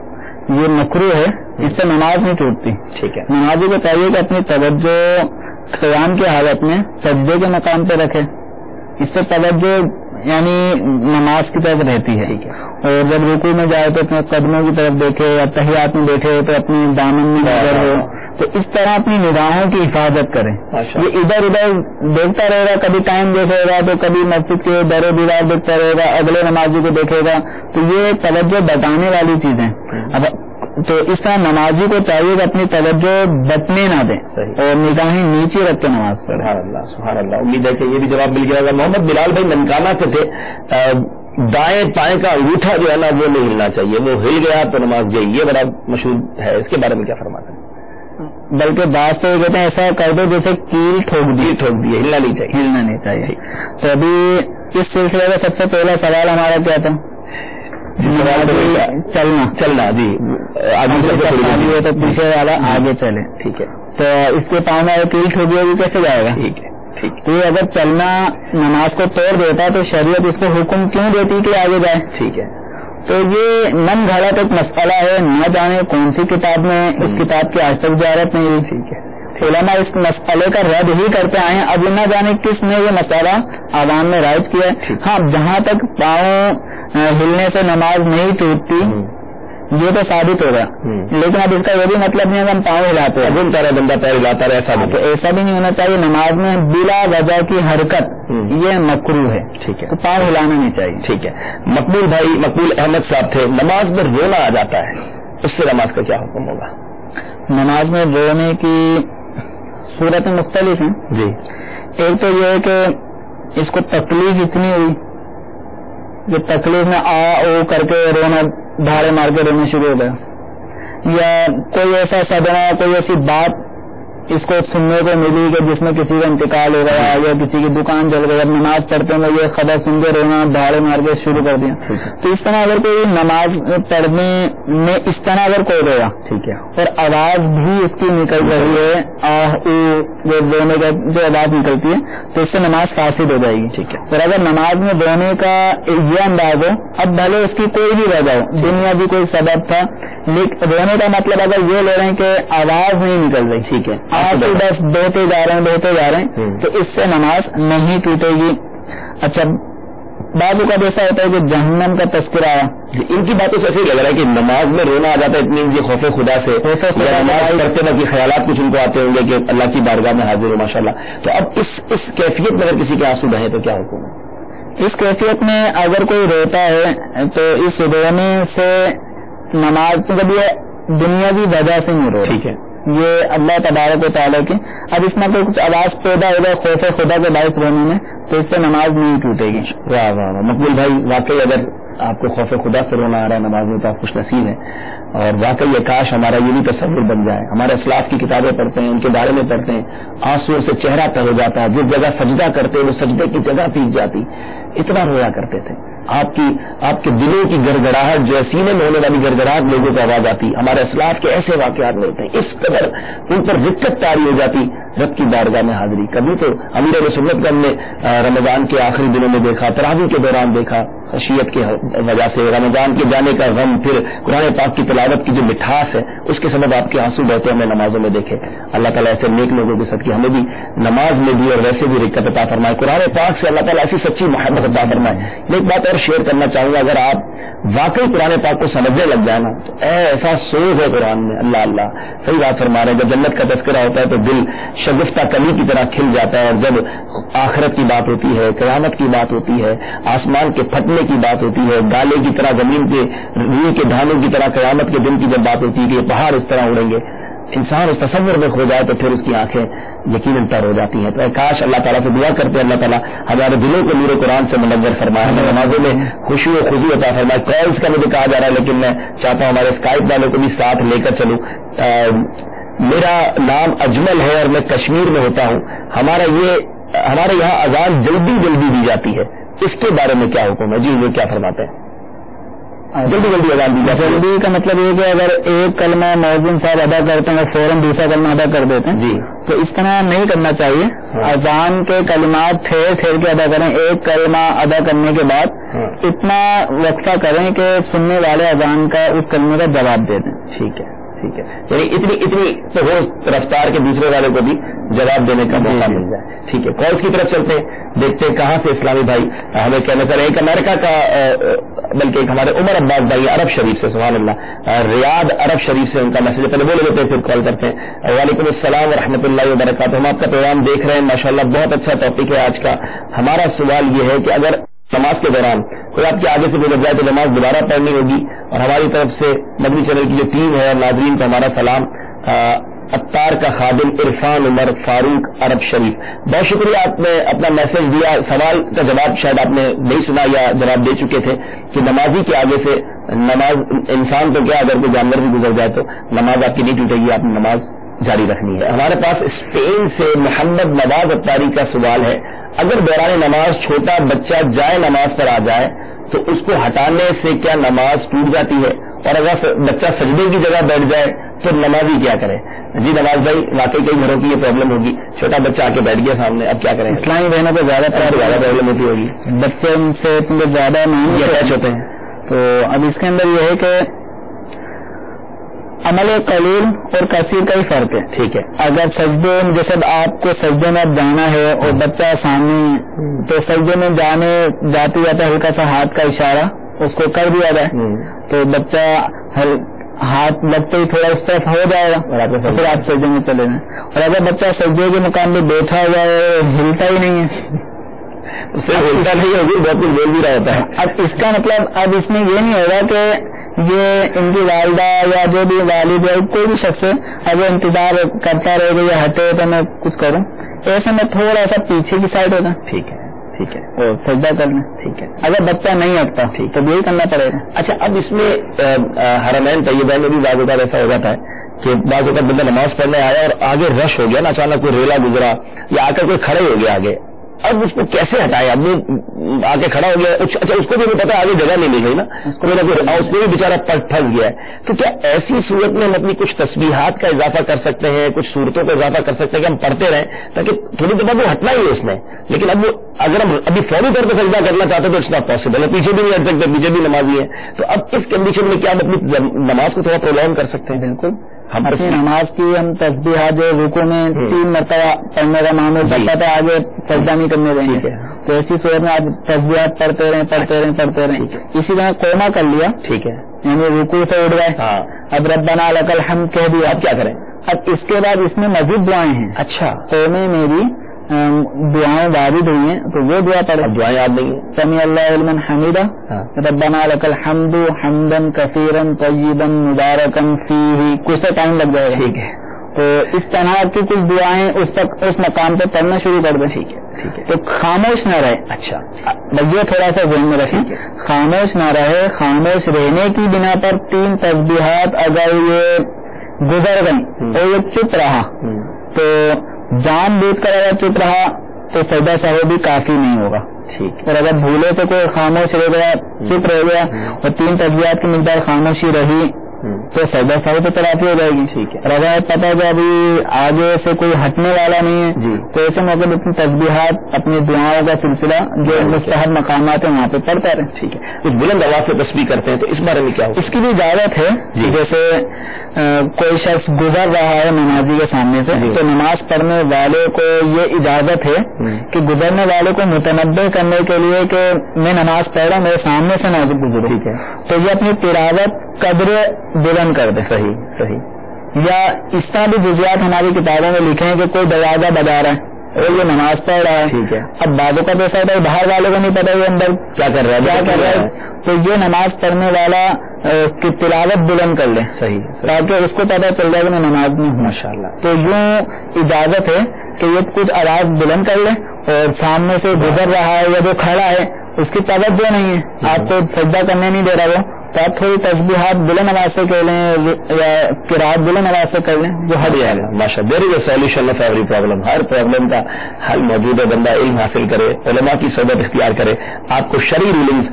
یہ مکروہ ہے، اس سے نماز نہیں ٹوٹتی. ٹھیک ہے. نمازی کو چاہیے کہ اپنی توجہ قیام کی حالت میں سجدے کے مقام پہ رکھے، اس سے توجہ یعنی نماز کی طرف رہتی ہے. اور جب رکوع میں جائے تو اپنے قدموں کی طرف دیکھے، یا تحیات میں بیٹھے تو اپنی دامن میں نظر ہو، تو اس طرح اپنی نگاہوں کی حفاظت کریں. یہ ادھر ادھر دیکھتا رہے گا، کبھی ٹائم دیکھے گا تو کبھی مسجد کے در و دیوار دیکھتا رہے گا، اگلے نمازی کو دیکھے گا، تو یہ توجہ بٹانے والی چیزیں. اب تو اس طرح نمازی کو چاہیے کہ اپنی توجہ بٹنے نہ دیں اور نگاہیں نیچے رکھ کے نماز پڑھیں. سبحان اللہ سبحان اللہ. امید ہے کہ یہ بھی جواب مل گیا ہوگا. محمد بلال بھائی ننکانہ سے تھے، دائیں پائیں کا انگوٹھا جو ہے نا وہ نہیں ہلنا چاہیے، وہ ہل گیا تو نماز گئی، یہ بڑا مشہور ہے. اس کے بارے میں کیا فرماتے ہیں؟ بلکہ بعض تو یہ کہتے ہیں ایسا کر دو جیسے کیل ٹھوک دی، ہلنا نہیں چاہیے. تو ابھی اس سلسلے میں سب سے پہلا سوال ہمارا کیا تھا؟ چلنا. جی آگے تو پیچھے والا آگے چلے. ٹھیک ہے. تو اس کے پاؤں میں کیل ٹھوک ہوگی کیسے جائے گا؟ ٹھیک ہے. تو اگر چلنا نماز کو توڑ دیتا تو شریعت اس کو حکم کیوں دیتی کہ آگے جائے؟ ٹھیک ہے. تو یہ من گھڑت ایک مسئلہ ہے، نہ جانے کون سی کتاب میں اس کتاب کی آج تک زیارت نہیں ہوئی. ٹھیک ہے. علماء اس مسئلے کا رد ہی کرتے آئے ہیں، اب نہ جانے کس نے یہ مسئلہ عوام میں رائج کیا ہے. ہاں جہاں تک پاؤں ہلنے سے نماز نہیں ٹوٹتی یہ تو ثابت ہوگا، لیکن اب اس کا یہ بھی مطلب نہیں ہے کہ ہم پاؤں ہلاتے ہیں، بندہ پیر ہلاتا رہے، تو ایسا بھی نہیں ہونا چاہیے. نماز میں بلا وجہ کی حرکت یہ مکروہ ہے. ٹھیک ہے. تو پاؤں ہلانا نہیں چاہیے. ٹھیک ہے. مقبول احمد صاحب تھے، نماز میں رونا آ جاتا ہے، اس سے نماز کا کیا حکم ہوگا؟ نماز میں رونے کی صورتیں مختلف ہیں. جی. ایک تو یہ ہے کہ اس کو تکلیف اتنی ہوئی کہ تکلیف میں آ او کر کے رونا، دھاڑے مار کے رونا شروع ہو گیا، یا کوئی ایسا صدمہ، کوئی ایسی بات اس کو سننے کو ملی کہ جس میں کسی کا انتقال ہو گیا یا کسی کی دکان جل گئی، اب نماز پڑھتے ہیں یہ خبر سن کے رونا، دھاڑے مار کے شروع کر دیا. تو اس طرح اگر کوئی نماز پڑھنے میں اس طرح اگر کوئی رویا، ٹھیک ہے، اور آواز بھی اس کی نکل رہی ہے، آہ او جو رونے کا جو آواز نکلتی ہے، تو اس سے نماز فاسد ہو جائے گی. ٹھیک ہے. اور اگر نماز میں رونے کا یہ انداز ہو، اب بھلے اس کی کوئی بھی وجہ ہو، دنیا بھی کوئی سبب تھا، لیکن رونے کا مطلب اگر یہ لے رہے ہیں کہ آواز نہیں نکل رہی، ٹھیک ہے، آپ بس بہتے جا رہے ہیں تو اس سے نماز نہیں ٹوٹے گی. اچھا، بعض اوقات ایسا ہوتا ہے کہ جہنم کا تذکرہ آیا، ان کی باتوں سے ایسے ہی لگ رہا ہے کہ نماز میں رونا آ جاتا ہے اتنی خوف خدا سے، نماز کرتے وقت خیالات کچھ ان کو آتے ہوں گے کہ اللہ کی بارگاہ میں حاضر ہو ماشاء اللہ. تو اب اس کیفیت میں اگر کسی کے آنسو بہیں تو کیا حکم ہے؟ اس کیفیت میں اگر کوئی روتا ہے تو اس رونے سے نماز کبھی دنیاوی وجہ سے نہیں رو، ٹھیک ہے، یہ اللہ تبارک و تعالیٰ کی، اب اس میں کوئی کچھ آواز پیدا ہو جائے خوف خدا کے باعث رونے میں تو اس سے نماز نہیں ٹوٹے گی. واہ واہ واہ مقبول بھائی، واقعی اگر آپ کو خوف خدا سے رونا آ رہا ہے نماز میں تو آپ خوش نصیب ہیں، اور واقعی یہ کاش ہمارا یہ بھی تصور بن جائے. ہمارے اسلاف کی کتابیں پڑھتے ہیں، ان کے بارے میں پڑھتے ہیں، آنسو سے چہرہ تر ہو جاتا ہے، جس جگہ سجدہ کرتے وہ سجدے کی جگہ پیچ جاتی، اتنا رویا کرتے تھے. آپ کے دلوں کی گڑگڑاہٹ جو سینے میں ہونے والی گڑگڑاہٹ لوگوں کو آواز آتی. ہمارے اسلاف کے ایسے واقعات ملتے ہیں، اس قدر ان پر رقت طاری ہو جاتی رب کی بارگاہ میں حاضری. کبھی تو امیر علیہ سنت کا ہم نے رمضان کے آخری دنوں میں دیکھا، تراویح کے دوران دیکھا، خشیت کی وجہ سے رمضان کے جانے کا غم، پھر قرآن پاک کی تلاوت کی جو مٹھاس ہے اس کے سبب آپ کے آنسو بہتے ہمیں نمازوں میں دیکھے. اللہ تعالیٰ ایسے نیک لوگوں کے صدقے ہمیں بھی نماز میں بھی اور ویسے بھی رقت عطا فرمائے. قرآن پاک سے اللہ تعالیٰ ایسی سچی محبت عطا فرمائے. میں ایک بات اور شیئر کرنا چاہوں گا، اگر آپ واقعی قرآن پاک کو سمجھنے لگ جائے نا تو ایسا سوز ہے قرآن میں، اللہ اللہ صحیح بات فرما رہے ہیں. جب جنت کا تذکرہ ہوتا ہے تو دل شگفتہ کلی کی طرح کھل جاتا ہے، اور جب آخرت کی بات ہوتی ہے، قیامت کی بات ہوتی ہے، آسمان کے پھٹنے کی بات ہوتی ہے، گالے کی طرح زمین کے روئی کے دھانوں کی طرح قیامت کے دن کی جب بات ہوتی ہے کہ یہ پہاڑ اس طرح اڑیں گے، انسان اس تصور میں کھو جائے تو پھر اس کی آنکھیں یقیناً تر ہو جاتی ہیں. تو کاش اللہ تعالیٰ سے دعا کرتے ہیں اللہ تعالیٰ ہمارے دلوں کو نور قرآن سے منور فرمائے، نمازوں میں خوشی و خضوع عطا فرمائے. کالز کا مجھے کہا جا رہا ہے لیکن میں چاہتا ہوں ہمارے اسکائپ والوں کو بھی ساتھ لے کر چلوں. میرا نام اجمل ہے اور میں کشمیر میں ہوتا ہوں. ہمارے یہاں اذان جلدی دی جاتی ہے، اس کے بارے میں کیا حکم ہے؟ جی وہ کیا فرماتے ہیں؟ جلدی اذان دی جاتی ہے. جلدی کا مطلب یہ کہ اگر ایک کلمہ مؤذن صاحب ادا کرتے ہیں اور فوراً دوسرا کلمہ ادا کر دیتے ہیں، جی، تو اس طرح نہیں کرنا چاہیے. اذان کے کلمات ٹھہر کے ادا کریں. ایک کلمہ ادا کرنے کے بعد اتنا وقفہ کریں کہ سننے والے اذان کا اس کلمے کا جواب دے دیں. ٹھیک ہے، ٹھیک ہے، یعنی اتنی تو ہو رفتار کے دوسرے والے کو بھی جواب دینے کا موقع مل جائے. ٹھیک ہے، کالز کی طرف چلتے ہیں، دیکھتے ہیں کہاں سے اسلامی بھائی ہمیں کہنا چاہ رہے ہیں. ایک امریکہ کا بلکہ ایک ہمارے عمر عباس بھائی عرب شریف سے، سبحان اللہ، ریاض عرب شریف سے ان کا میسج پہلے بولے لیتے ہیں پھر کال کرتے ہیں. وعلیکم السلام ورحمۃ اللہ وبرکاتہ. ہم آپ کا پروگرام دیکھ رہے ہیں ماشاءاللہ، بہت اچھا ٹاپک ہے آج کا. ہمارا سوال یہ ہے کہ اگر نماز کے دوران کوئی آپ کے آگے سے گزر جائے تو نماز دوبارہ پڑھنی ہوگی. اور ہماری طرف سے مدنی چینل کی جو ٹیم ہے ناظرین کو ہمارا سلام. اتار کا خادم عرفان عمر فاروق عرب شریف، بہت شکریہ، آپ نے اپنا میسج دیا. سوال کا جواب شاید آپ نے نہیں سنا یا جواب دے چکے تھے کہ نمازی کے آگے سے نماز انسان تو کیا اگر کوئی جانور بھی گزر جائے تو نماز آپ کی نہیں ٹوٹے گی، آپ نے نماز جاری رکھنی ہے. ہمارے پاس اسپین سے محمد نواز اتاری کا سوال ہے، اگر دوران نماز چھوٹا بچہ جائے نماز پر آ جائے تو اس کو ہٹانے سے کیا نماز ٹوٹ جاتی ہے؟ اور اگر بچہ سجدے کی جگہ بیٹھ جائے تو نمازی کیا کرے؟ جی نواز بھائی، واقعی کئی گھروں کی یہ پرابلم ہوگی، چھوٹا بچہ آ کے بیٹھ گیا سامنے، اب کیا کریں؟ اسلامی بہنوں کو زیادہ پرابلم ہوتی ہوگی، بچے ان سے زیادہ نہیں اٹیچ ہوتے ہیں. تو اب اس کے اندر یہ ہے کہ عمل قلیل اور کثیر کا ہی فرق ہے. ٹھیک ہے، اگر سجدے جیسے آپ کو سجدے میں جانا ہے اور بچہ سامنے، تو سجدے میں جاتے ہلکا سا ہاتھ کا اشارہ اس کو کر دیا جائے تو بچہ ہاتھ لگتے ہی تھوڑا اس طرف ہو جائے گا، پھر آپ سجدے میں چلے جائیں. اور اگر بچہ سجدے کے مقام پہ بیٹھا ہوا ہے، ہلتا ہی نہیں ہے، اس سے ہلتا نہیں ہوگی، بہت کچھ بول بھی رہا ہوتا ہے. اب اس کا مطلب اب اس میں یہ نہیں ہوگا کہ یہ ان کی والدہ یا جو بھی والد یا کوئی بھی شخص ہے اب وہ انتظار کرتا رہے گا یا ہٹے تو میں کچھ کروں، ایسے میں تھوڑا سا پیچھے کی سائڈ ہوگا. ٹھیک ہے، ٹھیک ہے، اور سجدہ کر لیں. ٹھیک ہے. اگر بچہ نہیں ہٹتا تو یہی کرنا پڑے گا. اچھا، اب اس میں حرمین طیبین میں بھی بعض اوقات ایسا ہو جاتا ہے کہ بعض اوقات بندہ نماز پڑھنے آیا اور آگے رش ہو گیا نا، اچانک کوئی ریلا گزرا یا آ کر کوئی کھڑے ہو گیا آگے، اب اس کو کیسے ہٹائے؟ اب آ کے کھڑا ہو گیا، اچھا اس کو بھی نہیں پتا آگے جگہ نہیں مل گئی نا، اس کو بھی بےچارا پھنس گیا ہے. تو کیا ایسی صورت میں ہم اپنی کچھ تسبیحات کا اضافہ کر سکتے ہیں، کچھ صورتوں کا اضافہ کر سکتے ہیں کہ ہم پڑھتے رہیں تاکہ تھوڑی دیر بعد وہ ہٹنا ہی ہے اس نے، لیکن اب وہ اگر ہم ابھی فوری طور پہ سجدہ کرنا چاہتے ہیں تو اٹس ناٹ پاسبل ہے، پیچھے بھی نہیں ہٹ سکتے، پیچھے بھی نمازی ہے. تو اب اس کنڈیشن میں کیا ہم اپنی نماز کو تھوڑا پرولونگ کر سکتے ہیں؟ بالکل. ہم اپنی نماز کی ہم تسبیحات جو رکوع میں 3 مرتبہ پڑھنے کا معمول کرتا تھا، آگے سجدہ نہیں کرنے دیں گے. تو ایسی صورت میں آپ تسبیحات پڑھتے رہیں. اسی طرح قوما کر لیا، ٹھیک ہے، یعنی رکوع سے اٹھ گئے، اب ربنا لک الحمد کہہ دیا. اب کیا کریں؟ اب اس کے بعد اس میں مزید دعائیں ہیں. اچھا، قومے میں بھی دعائیں وارد ہوئی ہیں تو وہ دعا پڑھیں. اب دعائیں یاد نہیں ہیں. سمیع اللہ لمن حمیدہ، ربنا لک الحمد حمدا کثیرا طیبا مبارکا فیہ، کچھ ٹائم لگ جائے گا. ٹھیک ہے. تو اس طرح کی کچھ دعائیں اس مقام پہ پڑھنا شروع کر دیں. ٹھیک ہے، ٹھیک ہے. تو خاموش نہ رہے. اچھا، یہ تھوڑا سا ذہن میں رکھیں، خاموش نہ رہے. خاموش رہنے کی بنا پر 3 تسبیحات اگر یہ گزر گئی اور یہ چپ رہا تو جان بوجھ کر اگر چپ رہا تو سجدہ سہو بھی کافی نہیں ہوگا. ٹھیک. اور اگر بھولے سے کوئی خاموش رہ گیا، چپ رہ گیا اور 3 تسبیحات کی مقدار خاموشی رہی تو سجدہ سہو تو تلافی ہو جائے گی. ٹھیک ہے. اور اگر پتہ ہے کہ ابھی آگے سے کوئی ہٹنے والا نہیں ہے تو ایسے موقع پر اپنی تسبیحات، اپنی دعاؤں کا سلسلہ جو مستحب مقامات ہیں وہاں پہ پڑھتا رہے. ٹھیک ہے. کچھ بلند آواز سے تسبیح کرتے ہیں تو اس بارے میں کیا ہوگا؟ اس کی بھی اجازت ہے. جیسے کوئی شخص گزر رہا ہے نمازی کے سامنے سے تو نماز پڑھنے والے کو یہ اجازت ہے کہ گزرنے والے کو متنبع کرنے کے لیے کہ میں نماز پڑھ رہا ہوں، میرے سامنے سے نہ گزرے. ٹھیک ہے. تو یہ اپنی تلاوت قدر بلند کر دے. صحیح. یا اس طرح بھی جزیات ہماری کتابوں میں لکھے ہیں کہ کوئی دروازہ بجا رہا ہے اور یہ نماز پڑھ رہا ہے. ٹھیک ہے. اب بعضوں کا تو ایسا ہوتا ہے باہر والوں کو نہیں پتا یہ اندر کیا کر رہا ہے، تو یہ نماز پڑھنے والا کی تلاوت بلند کر لے. صحیح. تاکہ اس کو پتا چل جائے کہ میں نماز میں ہوں. ماشاءاللہ. تو یوں اجازت ہے کہ یہ کچھ آواز بلند کر لے اور سامنے سے گزر رہا ہے یا جو کھڑا ہے اس کی توجہ نہیں ہے، آپ کو سجدہ کرنے نہیں دے رہا وہ، تو آپ تھوڑی تسبیحات بلند آواز سے کر لیں یا قرات بلند آواز سے کر لیں جو ہٹ جائے گا. ماشاء اللہ. There is a solution of every problem. ہر پرابلم کا حل موجود ہے. بندہ علم حاصل کرے، علماء کی صحبت اختیار کرے، آپ کو شرعی رولنگز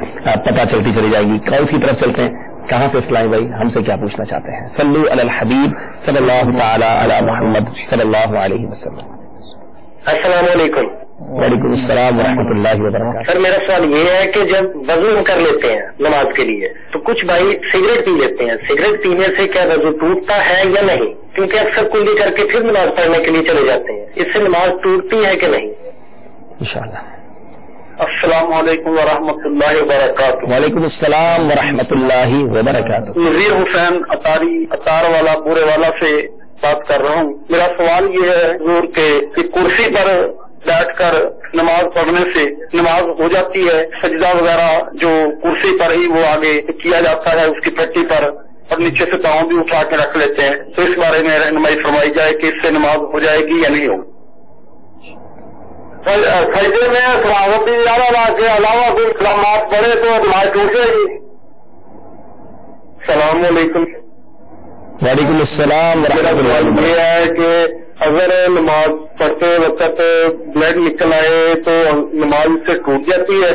پتہ چلتی چلی جائے گی. کون سی طرف چلتے ہیں؟ کہاں سے اسلام بھائی ہم سے کیا پوچھنا چاہتے ہیں؟ صلو علی الحبیب صلی اللہ تعالی علی محمد صلی اللہ علیہ وسلم. السلام علیکم. وعلیکم السلام ورحمۃ اللہ وبرکاتہ. سر میرا سوال یہ ہے کہ جب وضو کر لیتے ہیں نماز کے لیے تو کچھ بھائی سگریٹ پی لیتے ہیں، سگریٹ پینے سے کیا وضو ٹوٹتا ہے یا نہیں؟ کیونکہ اکثر کلی کر کے پھر نماز پڑھنے کے لیے چلے جاتے ہیں، اس سے نماز ٹوٹتی ہے کہ نہیں؟ انشاءاللہ. السلام علیکم ورحمۃ اللہ وبرکاتہ. وعلیکم السلام ورحمۃ اللہ وبرکاتہ. نذیر حسین اطار والا پورے والا سے بات کر رہا ہوں. میرا سوال یہ ہے حضور کہ کرسی پر بیٹھ کر نماز پڑھنے سے نماز ہو جاتی ہے؟ سجدہ وغیرہ جو کرسی پر ہی وہ آگے کیا جاتا ہے اس کی پٹی پر اور نیچے سے پاؤں بھی اٹھا کے رکھ لیتے ہیں، تو اس بارے میں رہنمائی فرمائی جائے کہ اس سے نماز ہو جائے گی یا نہیں ہوگی؟ سجدے میں سلاوتی کے علاوہ کوئی کلمات پڑھے تو نماز ٹوٹ جائے گی؟ السلام علیکم. وعلیکم السلام ورحمۃ اللہ. یہ ہے کہ اگر نماز پڑھتے وقت بلڈ نکل آئے تو نماز سے ٹوٹ جاتی ہے؟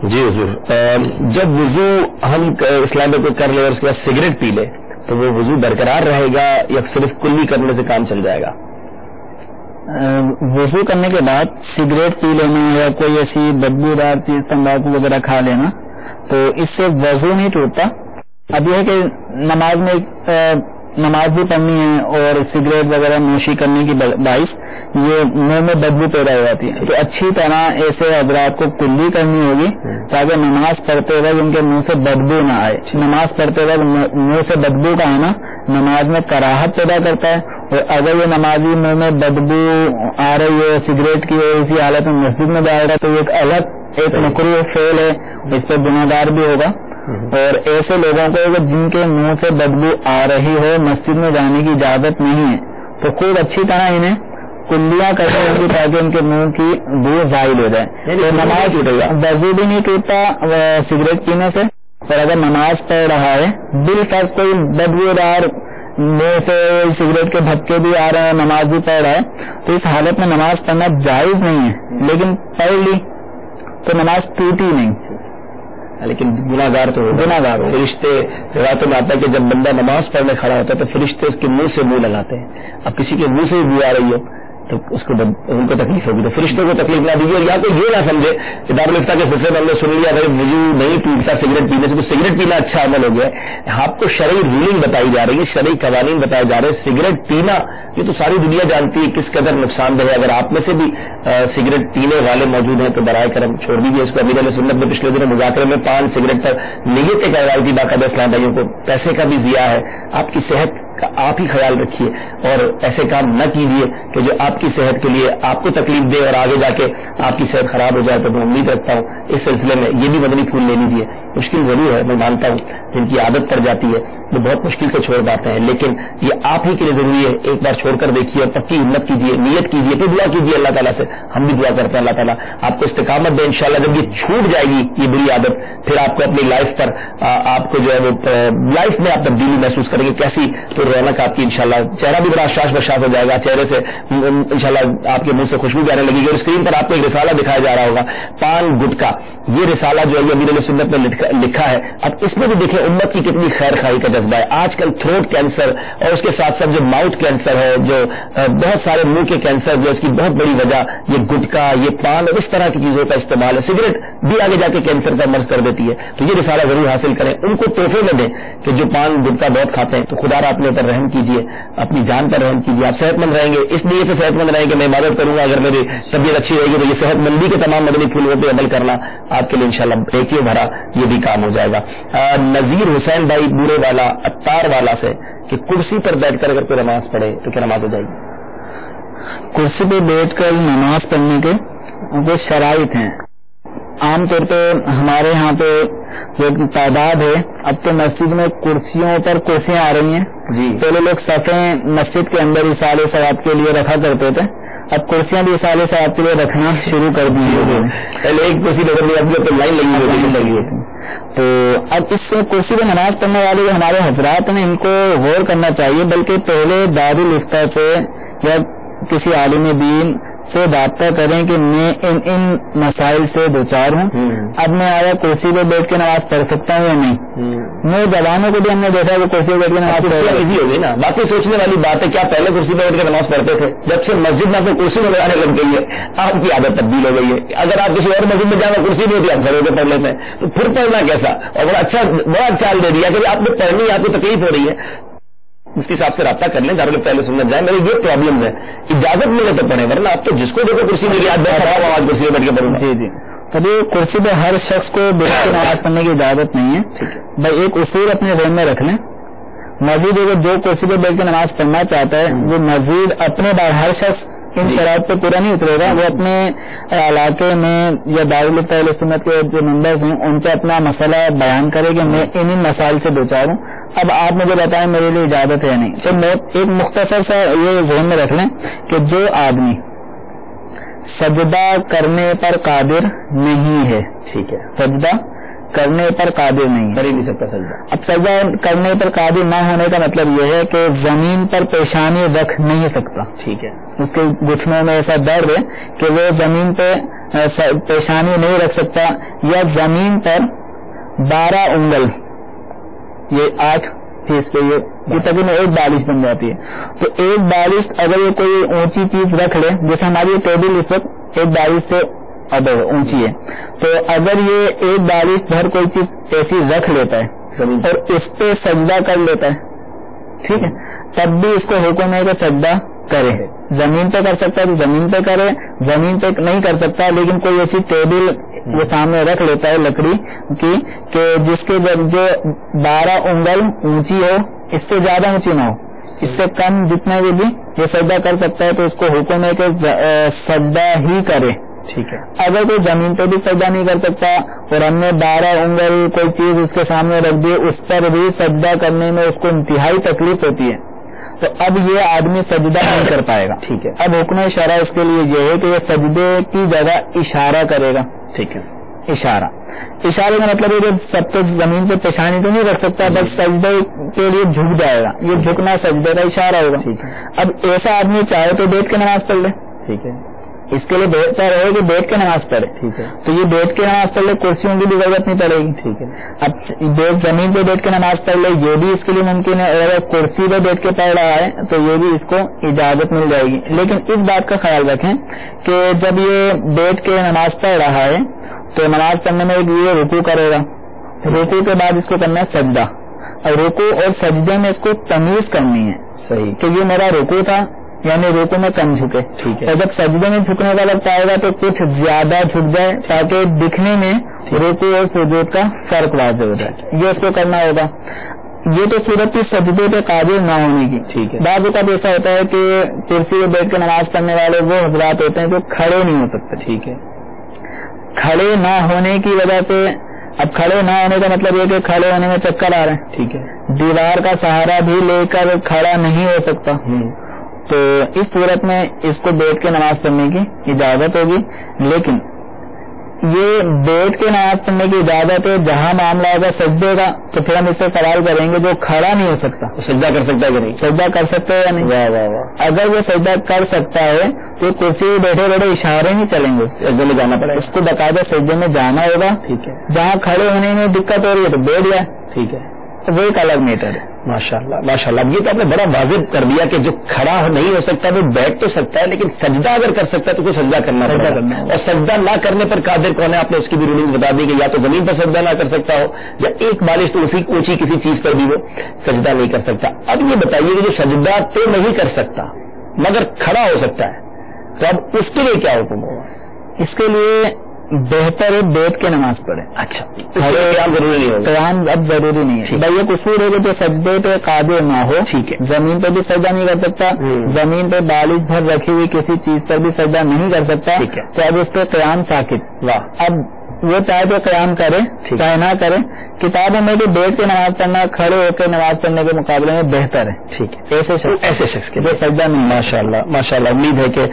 جی حضور. جب وضو ہم اسلام کو کر لیں اور اس کے بعد سگریٹ پی لیں تو وہ وضو برقرار رہے گا یا صرف کلی کرنے سے کام چل جائے گا؟ وضو کرنے کے بعد سگریٹ پی لینا یا کوئی ایسی بدبودار چیز تمباکو وغیرہ کھا لینا تو اس سے وضو نہیں ٹوٹتا. اب یہ ہے کہ نماز بھی پڑھنی ہے اور سگریٹ وغیرہ نوشی کرنے کی باعث یہ منہ میں بدبو پیدا ہو جاتی ہے، تو اچھی طرح ایسے حضرات کو کلی کرنی ہوگی تاکہ نماز پڑھتے وقت ان کے منہ سے بدبو نہ آئے. نماز پڑھتے وقت منہ سے بدبو کا آنا نماز میں کراہت پیدا کرتا ہے، اور اگر یہ نمازی منہ میں بدبو آ رہی ہے سگریٹ کی اور اسی حالت میں مسجد میں جائے گا تو یہ ایک مکروہ فعل ہے، اس پہ گناہگار بھی ہوگا. اور ایسے لوگوں کو جن کے منہ سے بدبو آ رہی ہو مسجد میں جانے کی اجازت نہیں ہے تو خوب اچھی طرح انہیں کلیاں کرتے ہوں گی تاکہ ان کے منہ کی بو زائل ہو جائے. تو نماز وضو بھی نہیں ٹوٹتا سگریٹ پینے سے. اور اگر نماز پڑھ رہا ہے بالفرض کوئی بدبودار منہ سے سگریٹ کے بھٹکے بھی آ رہے ہیں, نماز بھی پڑھ رہا ہے, تو اس حالت میں نماز پڑھنا جائز نہیں ہے, لیکن پڑھ لی تو نماز ٹوٹی نہیں, لیکن گناہگار تو گناہگار. فرشتے روایتوں میں آتا ہے کہ جب بندہ نماز پڑھنے کھڑا ہوتا ہے تو فرشتے اس کے منہ سے منہ لگاتے ہیں. اب کسی کے منہ سے بھی بو آ رہی ہو تو اس کو ان کو تکلیف ہوگی, تو فرشتوں کو تکلیف نہ دیجیے. یا کوئی یہ نہ سمجھے کہ دارالفتہ کے سلسلے میں ہم نے سن لیا بھائی وضو نہیں ٹوٹتا سگریٹ پینے سے, تو سگریٹ پینا اچھا عمل ہو گیا ہے. آپ کو شرعی رولنگ بتائی جا رہی ہے, شرعی قوانین بتائے جا رہے ہیں. سگریٹ پینا یہ تو ساری دنیا جانتی ہے کس قدر نقصان دہ ہے. اگر آپ میں سے بھی سگریٹ پینے والے موجود ہیں تو برائے کرم چھوڑ دیجیے اس کو. امیر علیہ سنت میں پچھلے دنوں مذاکرے میں 5 سگریٹ پر نیتیں کروائی تھی باقاعدہ اسلام بھائیوں کو. پیسے کا بھی ضیاع ہے, آپ کی صحت کا آپ ہی خیال رکھیے اور ایسے کام نہ کیجیے کہ جو آپ کی صحت کے لیے آپ کو تکلیف دے اور آگے جا کے آپ کی صحت خراب ہو جائے. تو میں امید رکھتا ہوں اس سلسلے میں یہ بھی مدنی پھول لے لیجیے. مشکل ضرور ہے, میں مانتا ہوں جن کی عادت پڑ جاتی ہے وہ بہت مشکل سے چھوڑ پاتے ہیں, لیکن یہ آپ ہی کے لیے ضروری ہے. ایک بار چھوڑ کر دیکھیے اور پکی ہمت کیجیے, نیت کیجیے, پھر دعا کیجیے اللہ تعالیٰ سے. ہم بھی دعا کرتے ہیں اللہ تعالیٰ آپ کو استقامت دے انشاءاللہ. جب یہ چھوٹ جائے گی یہ بری عادت, پھر آپ کو اپنی لائف پر آپ کو جو ہے وہ لائف میں آپ تبدیلی محسوس کریں گے, کیسی تو رونق آپ کی انشاءاللہ, چہرہ بھی بڑا شاش بشاش ہو جائے گا, چہرے سے انشاءاللہ آپ کے منہ سے خوشبو جانے لگے گی. اور اسکرین پر آپ کو ایک رسالہ دکھایا جا رہا ہوگا پان گٹکا, یہ رسالہ جو ہے یہ امیر علیہ سنت میں لکھا ہے. اب اس میں بھی دیکھیں امت کی کتنی خیر خواہی کا جذبہ ہے. آج کل تھروٹ کینسر اور اس کے ساتھ ساتھ جو ماؤتھ کینسر ہے, جو بہت سارے منہ کے کینسر, جو اس کی بہت بڑی وجہ یہ گٹکا, یہ پان اور اس طرح کی چیزوں کا استعمال ہے. سگریٹ بھی آگے جا کے کینسر کا مرض کر دیتی ہے. تو یہ رسالہ ضرور حاصل کریں, ان کو تحفے میں دیں کہ جو پان گٹکا بہت کھاتے ہیں. تو خدا را اپنے اوپر رحم کیجیے, اپنی جان پر رحم کیجیے. آپ صحت مند رہیں گے, اس لیے صحت مند رہیں گے میں عبادت کروں گا. اگر میری طبیعت اچھی رہے گی تو یہ صحت مندی کے تمام مدنی پھولوں پہ عمل کرنا آپ کے لیے انشاءاللہ دیکھیے بھرا یہ بھی کام ہو جائے گا. نذیر حسین بھائی بورے والا اتار والا سے کہ کرسی پر بیٹھ کر اگر کوئی نماز پڑھے تو کیا نماز ہو جائے گی؟ کرسی پہ بیٹھ کر نماز پڑھنے کے کچھ شرائط ہیں. عام طور پہ ہمارے یہاں پہ جو تعداد ہے, اب تو مسجد میں کرسیوں پر کرسیاں آ رہی ہیں جی. پہلے لوگ صفیں مسجد کے اندر اصال ثواب کے لیے رکھا کرتے تھے, اب کرسیاں بھی اصال ثواب کے لیے رکھنا شروع کر دی ہے. پہلے ایک کرسی اب لائن لگی ہوتی. تو اب اس کرسی پہ نماز پڑھنے والے جو ہمارے حضرات ہیں ان کو غور کرنا چاہیے, بلکہ پہلے دارالفتہ سے یا کسی عالم دین سے رابطہ کریں کہ میں ان مسائل سے دوچار ہوں. اب میں آیا کرسی پہ بیٹھ کے نماز پڑھ سکتا ہوں یا نہیں. میں جوانوں کو بھی ہم نے دیکھا کہ کرسی پہ بیٹھ کے نماز ایزی ہو گئی نا. باقی سوچنے والی بات ہے کیا پہلے کرسی پہ بیٹھ کے نماز پڑھتے تھے, جب سے مسجد میں آپ کو کرسی میں لگانے لگ گئی ہے آپ کی عادت تبدیل ہو گئی ہے. اگر آپ کسی اور مسجد میں جانا کرسی نہیں ہوتی آپ گھروں پہ پڑھ لیتے ہیں, تو پھر پڑھنا کیسا. اور بڑا چال دے دیا کہ آپ نے پڑھنی, آپ کو تکلیف ہو رہی ہے, مفتی صاحب سے رابطہ کر لیں, دارالفتہ اہل سنت جائیں. میری یہ پرابلم ہے, اجازت ملے تو پڑھیں, ورنہ آپ تو جس کو دیکھو کرسی مل گئی آج کرسی میں بیٹھ کے پڑھوں. جی جی تبھی کرسی پہ ہر شخص کو بیٹھ کے نماز پڑھنے کی اجازت نہیں ہے. بھائی ایک اصول اپنے ذہن میں رکھ لیں, مزید جو کرسی پہ بیٹھ کے نماز پڑھنا چاہتا ہے وہ مزید اپنے بعد ہر شخص ان شرائط پہ پورا نہیں اترے گا. وہ اپنے علاقے میں یا دارالفتہ اہل سنت کے جو ممبرز ہیں ان پہ اپنا مسئلہ بیان کرے کہ میں ان مسائل سے دوچار ہوں, اب آپ مجھے بتائیں میرے لیے اجازت ہے نہیں. تو میں ایک مختصر سا یہ ذہن میں رکھ لیں کہ جو آدمی سجدہ کرنے پر قادر نہیں ہے, ٹھیک ہے, سجدہ کرنے پر قادر نہیں کر ہی نہیں سکتا سجدہ. اب سجدہ کرنے پر قادر نہ ہونے کا مطلب یہ ہے کہ زمین پر پیشانی رکھ نہیں سکتا, ٹھیک ہے, اس کے گھٹنوں میں ایسا درد ہے کہ وہ زمین پہ پیشانی نہیں رکھ سکتا, یا زمین پر 12 انگل یہ 8 فیس پہ یہ تقریباً ایک بالش بن جاتی ہے. تو ایک بالش اگر یہ کوئی اونچی چیز رکھ لے, جیسے ہماری ٹیبل اس وقت ایک بالش سے اب اونچی ہے, تو اگر یہ ایک بالش بھر کوئی چیز ایسی رکھ لیتا ہے اور اس پہ سجدہ کر لیتا ہے, ٹھیک ہے, تب بھی اس کو حکم ہے کہ سجدہ کرے. زمین پہ کر سکتا ہے تو زمین پہ کرے, زمین پہ نہیں کر سکتا لیکن کوئی ایسی ٹیبل وہ سامنے رکھ لیتا ہے لکڑی کی کہ جس کے جو 12 انگل اونچی ہو, اس سے زیادہ اونچی نہ ہو, اس سے کم جتنے بھی یہ سجدہ کر سکتا ہے, تو اس کو حکم ہے کہ سجدہ ہی کرے, ٹھیک ہے. اگر کوئی زمین پہ بھی سجدہ نہیں کر سکتا اور ہم نے 12 انگل کوئی چیز اس کے سامنے رکھ دی, اس پر بھی سجدہ کرنے میں اس کو انتہائی تکلیف ہوتی ہے, تو اب یہ آدمی سجدہ نہیں کر پائے گا. ٹھیک ہے. اب حکم اشارہ اس کے لیے یہ ہے کہ یہ سجدے کی جگہ اشارہ کرے گا. ٹھیک ہے. اشارے کا مطلب ہے کہ سب تو زمین پہ پیشانی تو نہیں رکھ سکتا, بس سجدے کے لیے جھک جائے گا. یہ جھکنا سجدے کا اشارہ ہوگا. اب ایسا آدمی چاہے تو بیٹھ کے نماز پڑھ لے. ٹھیک ہے. اس کے لیے بہتر ہے کہ بیٹھ کے نماز پڑھے. ٹھیک ہے. تو یہ بیٹھ کے نماز پڑھ لے, کرسیوں کی بھی ضرورت نہیں پڑے گی. ٹھیک ہے. اب زمین پہ بیٹھ کے نماز پڑھ لے, یہ بھی اس کے لیے ممکن ہے. اگر کرسی پہ بیٹھ کے پڑھ رہا ہے تو یہ بھی اس کو اجازت مل جائے گی. لیکن اس بات کا خیال رکھیں کہ جب یہ بیٹھ کے نماز پڑھ رہا ہے تو نماز پڑھنے میں یہ رکوع کرے گا. رکوع کے بعد اس کو کرنا ہے سجدہ, اور رکوع اور سجدے میں اس کو تمیز کرنی ہے. صحیح. کہ یہ میرا رکوع تھا, یعنی رکوع میں کم جھکے. ٹھیک ہے. اور جب سجدے میں جھکنے کا وقت آئے گا تو کچھ زیادہ جھک جائے تاکہ دکھنے میں رکوع اور سجود کا فرق واضح ہو جائے. یہ اس کو کرنا ہوگا. یہ تو صورت کی سجدے پہ قادر نہ ہونے کی. ٹھیک ہے. بعض اوقات ایسا ہوتا ہے کہ کرسی پہ بیٹھ کے نماز پڑھنے والے وہ حضرات ہوتے ہیں جو کھڑے نہیں ہو سکتے. ٹھیک ہے. کھڑے نہ ہونے کی وجہ سے, اب کھڑے نہ ہونے کا مطلب یہ کہ کھڑے ہونے میں چکر آ رہے ہیں. ٹھیک ہے. دیوار کا سہارا بھی لے کر کھڑا نہیں ہو سکتا. تو اس صورت میں اس کو بیٹھ کے نماز پڑھنے کی اجازت ہوگی. لیکن یہ بیٹھ کے نماز پڑھنے کی اجازت ہے جہاں معاملہ ہوگا سجدے کا, تو پھر ہم اس سے سوال کریں گے جو کھڑا نہیں ہو سکتا سجدہ کر سکتا ہے کہ نہیں؟ سجدہ کر سکتا ہے یا نہیں؟ واہ واہ واہ. اگر وہ سجدہ کر سکتا ہے تو کرسی پہ بیٹھے بیٹھے اشارے نہیں چلیں گے, سجدے میں جانا پڑے گا. اس کو باقاعدہ سجدے میں جانا ہوگا. ٹھیک ہے. جہاں کھڑے ہونے میں دقت ہو رہی ہے تو بیٹھ جائے. ٹھیک ہے. وہ ایک الگ میٹر ہے. ماشاء اللہ ماشاء اللہ. یہ تو آپ نے بڑا واضح کر دیا کہ جو کھڑا نہیں ہو سکتا وہ بیٹھ تو سکتا ہے, لیکن سجدہ اگر کر سکتا ہے تو کوئی سجدہ کرنا پڑے گا. اور سجدہ نہ کرنے پر قادر کون ہے؟ آپ نے اس کی بھی رولنگ بتا دی کہ یا تو زمین پر سجدہ نہ کر سکتا ہو, یا ایک بالش تو اسی اونچی کسی چیز پر بھی وہ سجدہ نہیں کر سکتا. اب یہ بتائیے کہ جو سجدہ تو نہیں کر سکتا مگر کھڑا ہو سکتا ہے, تو اب اس کے لیے کیا حکم ہوگا؟ اس کے لیے بہتر ہے بیٹھ کے نماز پڑھے. اچھا. قیام ضروری نہیں ہوگا. قیام اب ضروری نہیں ہے. بھائی یہ قصور ہے کہ جو سجدے پہ قادر نہ ہو. ٹھیک ہے. زمین پہ بھی سجدہ نہیں کر سکتا, زمین پہ بالش بھر رکھی ہوئی کسی چیز پر بھی سجدہ نہیں کر سکتا. ٹھیک ہے. تو اب اس پہ قیام ساکت. واہ. اب وہ چاہے تو قیام کرے چاہے نہ کرے. کتابوں میں بھی بیٹھ کے نماز پڑھنا کھڑے ہو کے نماز پڑھنے کے مقابلے میں بہتر ہے. ٹھیک ہے. ایسے شخص کے سجدہ نہیں. ماشاء اللہ ماشاء اللہ. امید ہے کہ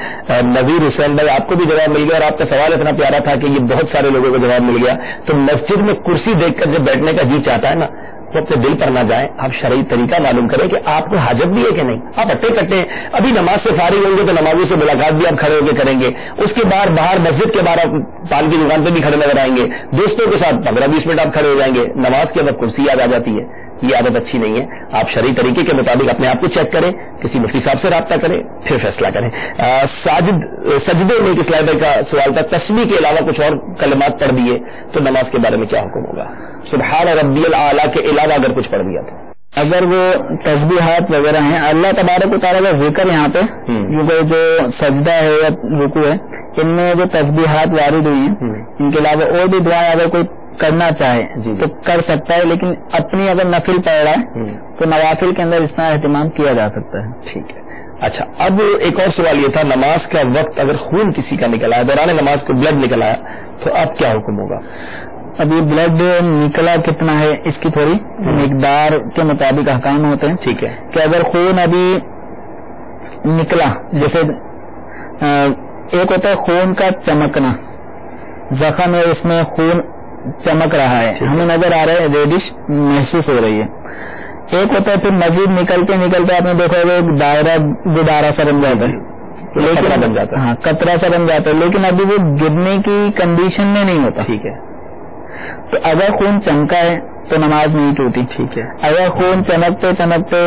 نویر حسین بھائی آپ کو بھی جواب مل گیا, اور آپ کا سوال اتنا پیارا تھا کہ یہ بہت سارے لوگوں کو جواب مل گیا. تو مسجد میں کرسی دیکھ کر جب بیٹھنے کا جی چاہتا ہے نا, تو اپنے دل پر نہ جائیں, آپ شرعی طریقہ معلوم کریں کہ آپ کو حاجت بھی ہے کہ نہیں. آپ اٹے کٹے ابھی نماز سے فارغ ہوں گے تو نمازوں سے ملاقات بھی آپ کھڑے ہو کے کریں گے. اس کے بعد باہر مسجد کے باہر پان کی دکان پہ بھی کھڑے نظر آئیں گے. دوستوں کے ساتھ 15-20 منٹ آپ کھڑے ہو جائیں گے. نماز کے وقت کرسی یاد آ جاتی ہے. یہ عادت اچھی نہیں ہے. آپ شرعی طریقے کے مطابق اپنے آپ کو چیک کریں, کسی مفتی صاحب سے رابطہ کریں, پھر فیصلہ کریں. سجدے میں ایک اسلائی کا سوال تھا, تسبیح کے علاوہ کچھ اور کلمات پڑھ دیے تو نماز کے بارے میں کیا حکم ہوگا؟ سبحان ربی الاعلیٰ کے علاوہ اگر کچھ پڑھ دیا تو اگر وہ تسبیحات وغیرہ ہیں, اللہ تبارک و تعالیٰ کا ذکر یہاں پہ کیونکہ جو سجدہ ہے یا رکوع ہے ان میں جو تسبیحات وارد ہوئی ہیں, ان کے علاوہ اور بھی دعائیں اگر کوئی کرنا چاہے تو کر سکتا ہے. لیکن اپنی اگر نفل پڑھ رہا ہے تو نوافل کے اندر اس کا اہتمام کیا جا سکتا ہے. ٹھیک ہے. اچھا, اب ایک اور سوال یہ تھا, نماز کا وقت اگر خون کسی کا نکلا ہے, دوران نماز کو بلڈ نکلا ہے, تو اب کیا حکم ہوگا؟ اب یہ بلڈ نکلا کتنا ہے اس کی تھوڑی مقدار کے مطابق احکام ہوتے ہیں. ٹھیک ہے. کہ اگر خون ابھی نکلا, جیسے ایک ہوتا ہے خون کا چمکنا, زخم ہے اس میں خون چمک رہا ہے, ہمیں نظر آ رہا ہے, ریڈش محسوس ہو رہی ہے. ایک ہوتا ہے پھر مزید نکلتے نکلتے آپ نے دیکھا ہوگا ایک دائرہ گدارا سا بن جاتا ہے, لیکن بن جاتا ہے, ہاں قطرہ سا بن جاتا ہے, لیکن ابھی وہ گرنے کی کنڈیشن میں نہیں ہوتا. ٹھیک ہے. تو اگر خون چمکا ہے تو نماز نہیں ٹوٹی. ٹھیک ہے. اگر خون چمکتے چمکتے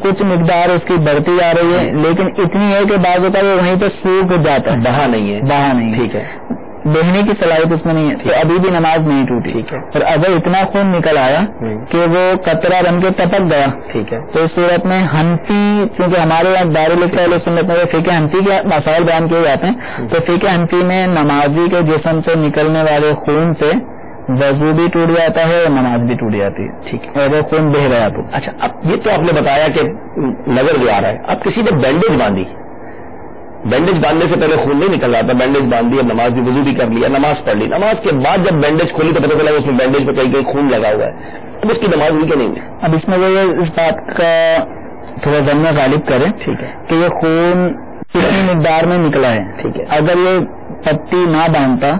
کچھ مقدار اس کی بڑھتی جا رہی ہے, لیکن اتنی ہے کہ بعض اوقات وہ وہیں پہ سوکھ جاتا ہے, بہا نہیں ہے, بہا نہیں. ٹھیک ہے. بہنے کی صلاحیت اس میں نہیں ہے, تو ابھی بھی نماز نہیں ٹوٹی. ٹھیک ہے. اور اگر اتنا خون نکل آیا کہ وہ قطرہ بن کے ٹپک گیا, ٹھیک ہے, تو اس صورت میں حنفی, کیونکہ ہمارے یہاں دارالفتا سنت میں فقہ حنفی کے مسائل بیان کیے جاتے ہیں, تو فقہ حنفی میں نمازی کے جسم سے نکلنے والے خون سے وضو بھی ٹوٹ جاتا ہے اور نماز بھی ٹوٹ جاتی ہے. ٹھیک ہے. اگر خون بہ گیا تو. اچھا, اب یہ تو آپ نے بتایا کہ نظر جو آ رہا ہے, اب کسی نے بینڈیج باندھی, بینڈیج باندھنے سے پہلے خون نہیں نکل رہا تھا, بینڈیج باندھ دیا, نماز بھی وضو بھی کر لیا, نماز پڑھ لی, نماز کے بعد جب بینڈیج کھولی تو پتہ چلا اس میں بینڈیج پہ کہیں کہیں خون لگا ہوا ہے, اب اس کی نماز بھی کہ نہیں ہے؟ اب اس میں وہ اس بات کا تھوڑا ذہن میں غالب کریں ٹھیک ہے کہ یہ خون کتنی مقدار میں نکلا ہے. ٹھیک ہے. اگر یہ پٹی نہ باندھتا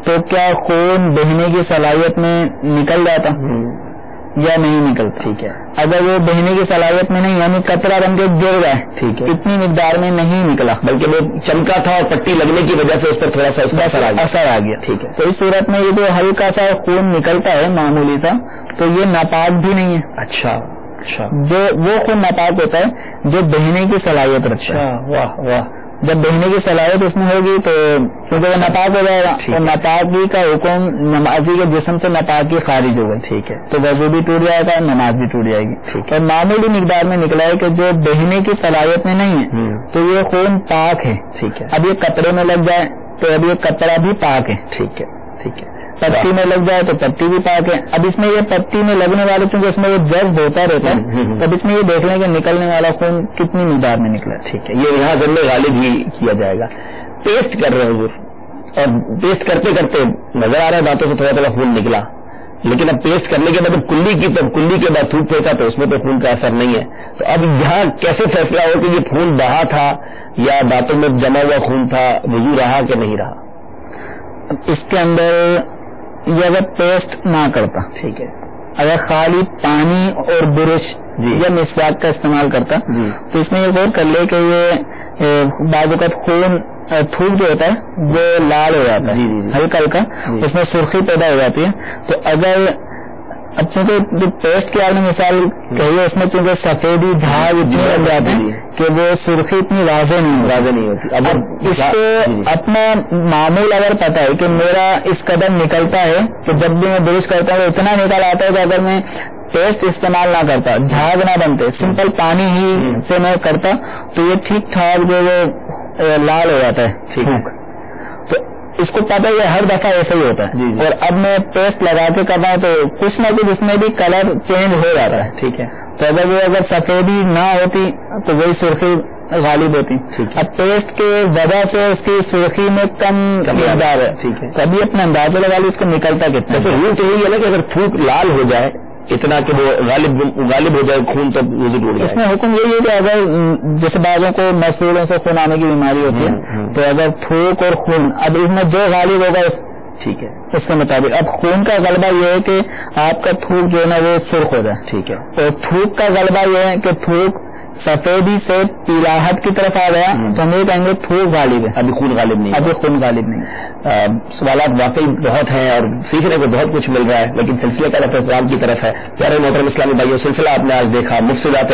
تو کیا خون بہنے کی صلاحیت میں نکل جاتا یا نہیں نکلتا؟ ٹھیک ہے. اگر وہ بہنے کی صلاحیت میں نہیں یعنی قطرہ بن کے گر گئے ٹھیک ہے اتنی مقدار میں نہیں نکلا بلکہ وہ چمکا تھا اور پٹی لگنے کی وجہ سے اس پر تھوڑا سا اس کا اثر آ گیا. ٹھیک ہے. تو اس صورت میں یہ جو ہلکا سا خون نکلتا ہے معمولی سا تو یہ ناپاک بھی نہیں ہے. اچھا اچھا. جو وہ خون ناپاک ہوتا ہے جو بہنے کی صلاحیت رکھتا ہے. واہ واہ. جب بہنے کی صلاحیت اس میں ہوگی تو کیونکہ وہ ناپاک ہو جائے گا اور ناپاکی کا حکم نمازی کے جسم سے ناپاکی خارج ہوگا. ٹھیک ہے. تو وضو بھی ٹوٹ جائے گا نماز بھی ٹوٹ جائے گی. اور معمولی مقدار میں نکلا ہے کہ جو بہنے کی صلاحیت میں نہیں ہے تو یہ خون پاک ہے. ٹھیک ہے. اب یہ کپڑے میں لگ جائے تو اب یہ کپڑا بھی پاک ہے. ٹھیک ہے ٹھیک ہے. پٹی میں لگ جائے تو پٹی بھی پاک ہے. اب اس میں یہ پٹی میں لگنے والے چونکہ اس میں وہ جذب ہوتا رہتا ہے تب اس میں یہ دیکھ لیں کہ نکلنے والا خون کتنی مقدار میں نکلا. ٹھیک ہے. یہ یہاں ذمہ غالب ہی کیا جائے گا. ٹیسٹ کر رہے ہیں حضور اور ٹیسٹ کرتے کرتے نظر آ رہا ہے دانتوں سے تھوڑا تھوڑا خون نکلا لیکن اب ٹیسٹ کرنے کے بعد کلی کی تو کلی کے بعد تھوک پھینکا تو اس میں تو خون کا اثر نہیں ہے. تو اب یہاں کیسے فیصلہ ہو کہ یہ خون بہا تھا یا دانتوں میں جمع ہوا خون تھا وضو رہا کہ نہیں رہا؟ اس کے اندر یہ اگر پیسٹ نہ کرتا ٹھیک ہے اگر خالی پانی اور برش یا مسواک کا استعمال کرتا تو اس میں یہ غور کر لے کہ یہ بعض اوقات خون تھوک جو ہوتا ہے وہ لال ہو جاتا ہے ہلکا ہلکا اس میں سرخی پیدا ہو جاتی ہے. تو اگر اب چونکہ جو پیسٹ کی آپ نے مثال کہی ہے اس میں چونکہ سفیدی دھاگ اتنے لگ جاتے ہیں کہ وہ سرخی اتنی واضح نہیں ہوتی. اب اس کو اپنا معمول اگر پتا ہے کہ میرا اس قدر نکلتا ہے تو جب بھی میں برش کرتا ہوں اتنا نکل آتا ہے کہ اگر میں پیسٹ استعمال نہ کرتا جھاگ نہ بنتے سمپل پانی ہی سے میں کرتا تو یہ ٹھیک ٹھاک جو وہ لال ہو جاتا ہے. تو اس کو پتا ہے ہر دفعہ ایسا ہی ہوتا ہے اور اب میں پیسٹ لگا کے کر رہا ہوں تو کچھ نہ کچھ اس میں بھی کلر چینج ہو جاتا ہے. ٹھیک ہے. تو اگر سفیدی نہ ہوتی تو وہی سرخی غالب ہوتی. اب پیسٹ کے وجہ سے اس کی سرخی میں کم مقدار ہے. ٹھیک ہے. کبھی اپنا اندازہ لگا لو اس کو نکلتا کتنا. رول تو یہی ہے نا کہ اگر تھوک لال ہو جائے اتنا کہ وہ غالب ہو جائے خون تو وضو ٹوٹ جائے. اس میں حکم یہی ہے کہ اگر جیسے بعضوں کو مسئولوں سے خون آنے کی بیماری ہوتی ہے تو اگر تھوک اور خون اب اس میں جو غالب ہوگا ٹھیک ہے اس کے مطابق اب خون کا غلبہ یہ ہے کہ آپ کا تھوک جو ہے نا وہ سرخ ہو جائے. ٹھیک ہے. اور تھوک کا غلبہ یہ ہے کہ تھوک سفیدی سے پیلاہٹ کی طرف آ گیا تو ہم یہ کہیں گے تھوک غالب ہے ابھی خون غالب نہیں. ابھی خون غالب نہیں. سوالات واقعی بہت ہیں اور سیکھنے کو بہت کچھ مل رہا ہے لیکن سلسلے کا رفع اقدام کی طرف ہے. پیارے محترم اسلامی بھائیو سلسلہ آپ نے آج دیکھا مفسدات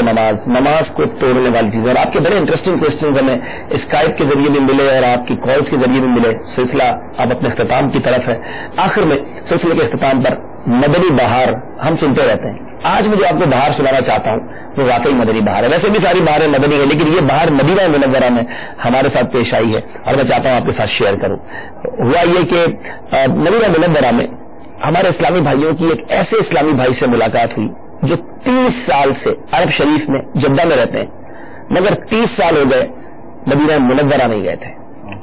نماز کو توڑنے والی چیزیں اور آپ کے بڑے انٹرسٹنگ کوشچنز ہمیں اسکائپ کے ذریعے بھی ملے اور آپ کی کالز کے ذریعے بھی ملے. سلسلہ اب اپنے اختتام کی طرف ہے. آخر میں سلسلے کے اختتام پر مدنی بہار ہم سنتے رہتے ہیں. آج مجھے آپ کو بہار سنانا چاہتا ہوں وہ واقعی مدنی بہار ہے. ویسے بھی ساری بہاریں مدنی ہیں لیکن یہ بہار مدینہ منورہ میں ہمارے ساتھ پیش آئی ہے اور میں چاہتا ہوں آپ کے ساتھ شیئر کروں. ہوا یہ کہ مدینہ منورہ میں ہمارے اسلامی بھائیوں کی ایک ایسے اسلامی بھائی سے ملاقات ہوئی جو 30 سال سے عرب شریف میں جدہ میں رہتے ہیں مگر 30 سال ہو گئے مدینہ منورہ نہیں گئے تھے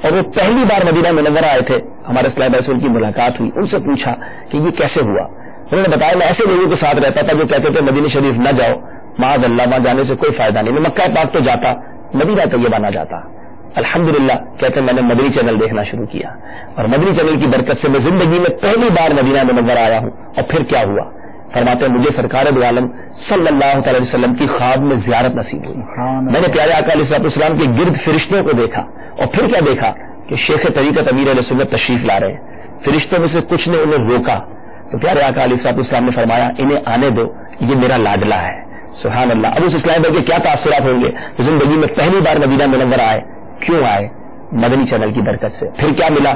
اور وہ پہلی بار مدینہ منورہ آئے تھے. ہمارے اسلامی بھائی سے ان کی ملاقات ہوئی. ان سے پوچھا کہ یہ کیسے ہوا. انہوں نے بتایا میں ایسے لوگوں کے ساتھ رہتا تھا جو کہتے تھے مدینہ شریف نہ جاؤ معاذ اللہ وہاں جانے سے کوئی فائدہ نہیں. میں مکہ پاک تو جاتا مدینہ طیبہ نہ جاتا. الحمدللہ کہتے ہیں میں نے مدنی چینل دیکھنا شروع کیا اور مدنی چینل کی برکت سے میں زندگی میں پہلی بار مدینہ منورہ آیا ہوں. اور پھر کیا ہوا فرماتے ہیں مجھے سرکار دو عالم صلی اللہ تعالی وسلم کی خواب میں زیارت نصیب ہوئی. میں نے پیارے آقا علیہ السلام کے گرد فرشتوں کو دیکھا اور پھر کیا دیکھا کہ شیخ طریقت امیر علیہ سنت تشریف لا رہے ہیں. فرشتوں میں سے کچھ نے انہیں روکا تو پیارے آقا علیہ السلام نے فرمایا انہیں آنے دو یہ میرا لاڈلا ہے. سبحان اللہ. اب اس اسلام کے کیا تاثرات ہوں گے تو زندگی میں پہلی بار مدینہ منورہ آئے. کیوں آئے؟ مدنی چینل کی برکت سے. پھر کیا ملا؟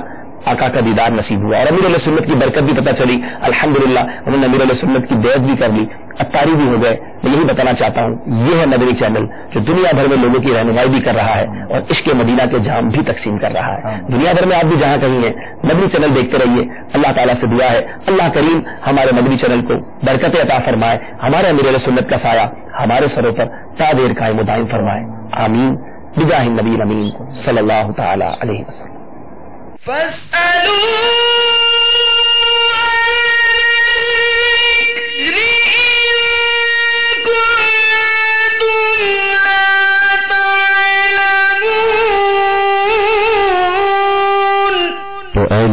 آقا کا دیدار نصیب ہوا اور امیر علیہ سنت کی برکت بھی پتہ چلی. الحمدللہ انہوں نے امیر علیہ سنت کی بیعت بھی کر لی. اتاری بھی ہو گئے. میں یہی بتانا چاہتا ہوں یہ ہے مدنی چینل جو دنیا بھر میں لوگوں کی رہنمائی بھی کر رہا ہے اور عشق مدینہ کے جام بھی تقسیم کر رہا ہے. دنیا بھر میں آپ بھی جہاں کہیں ہیں مدنی چینل دیکھتے رہیے. اللہ تعالیٰ سے دعا ہے اللہ کریم ہمارے مدنی چینل کو برکت عطا فرمائے. ہمارے امیر علیہ سنت کا سایہ ہمارے سروں پر تا دیر قائم و دائم فرمائے. آمین بجاہ النبی الامین صلی اللہ تعالی علیہ وسلم. فاسألوا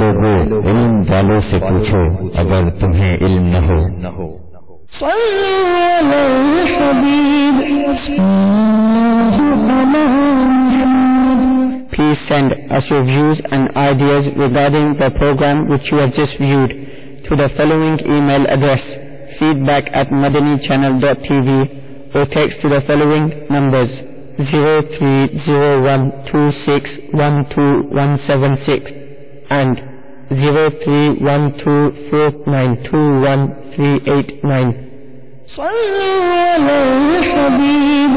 لوگوں علم والوں سے پوچھو اگر تمہیں علم نہ ہو. Please send us your views and ideas regarding the program which you have just viewed to the following email address feedback@madanichannel.tv or text to the following numbers 030126127176 and 0312492139. صلوا على الحبيب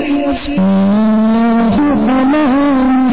صلى الله عليه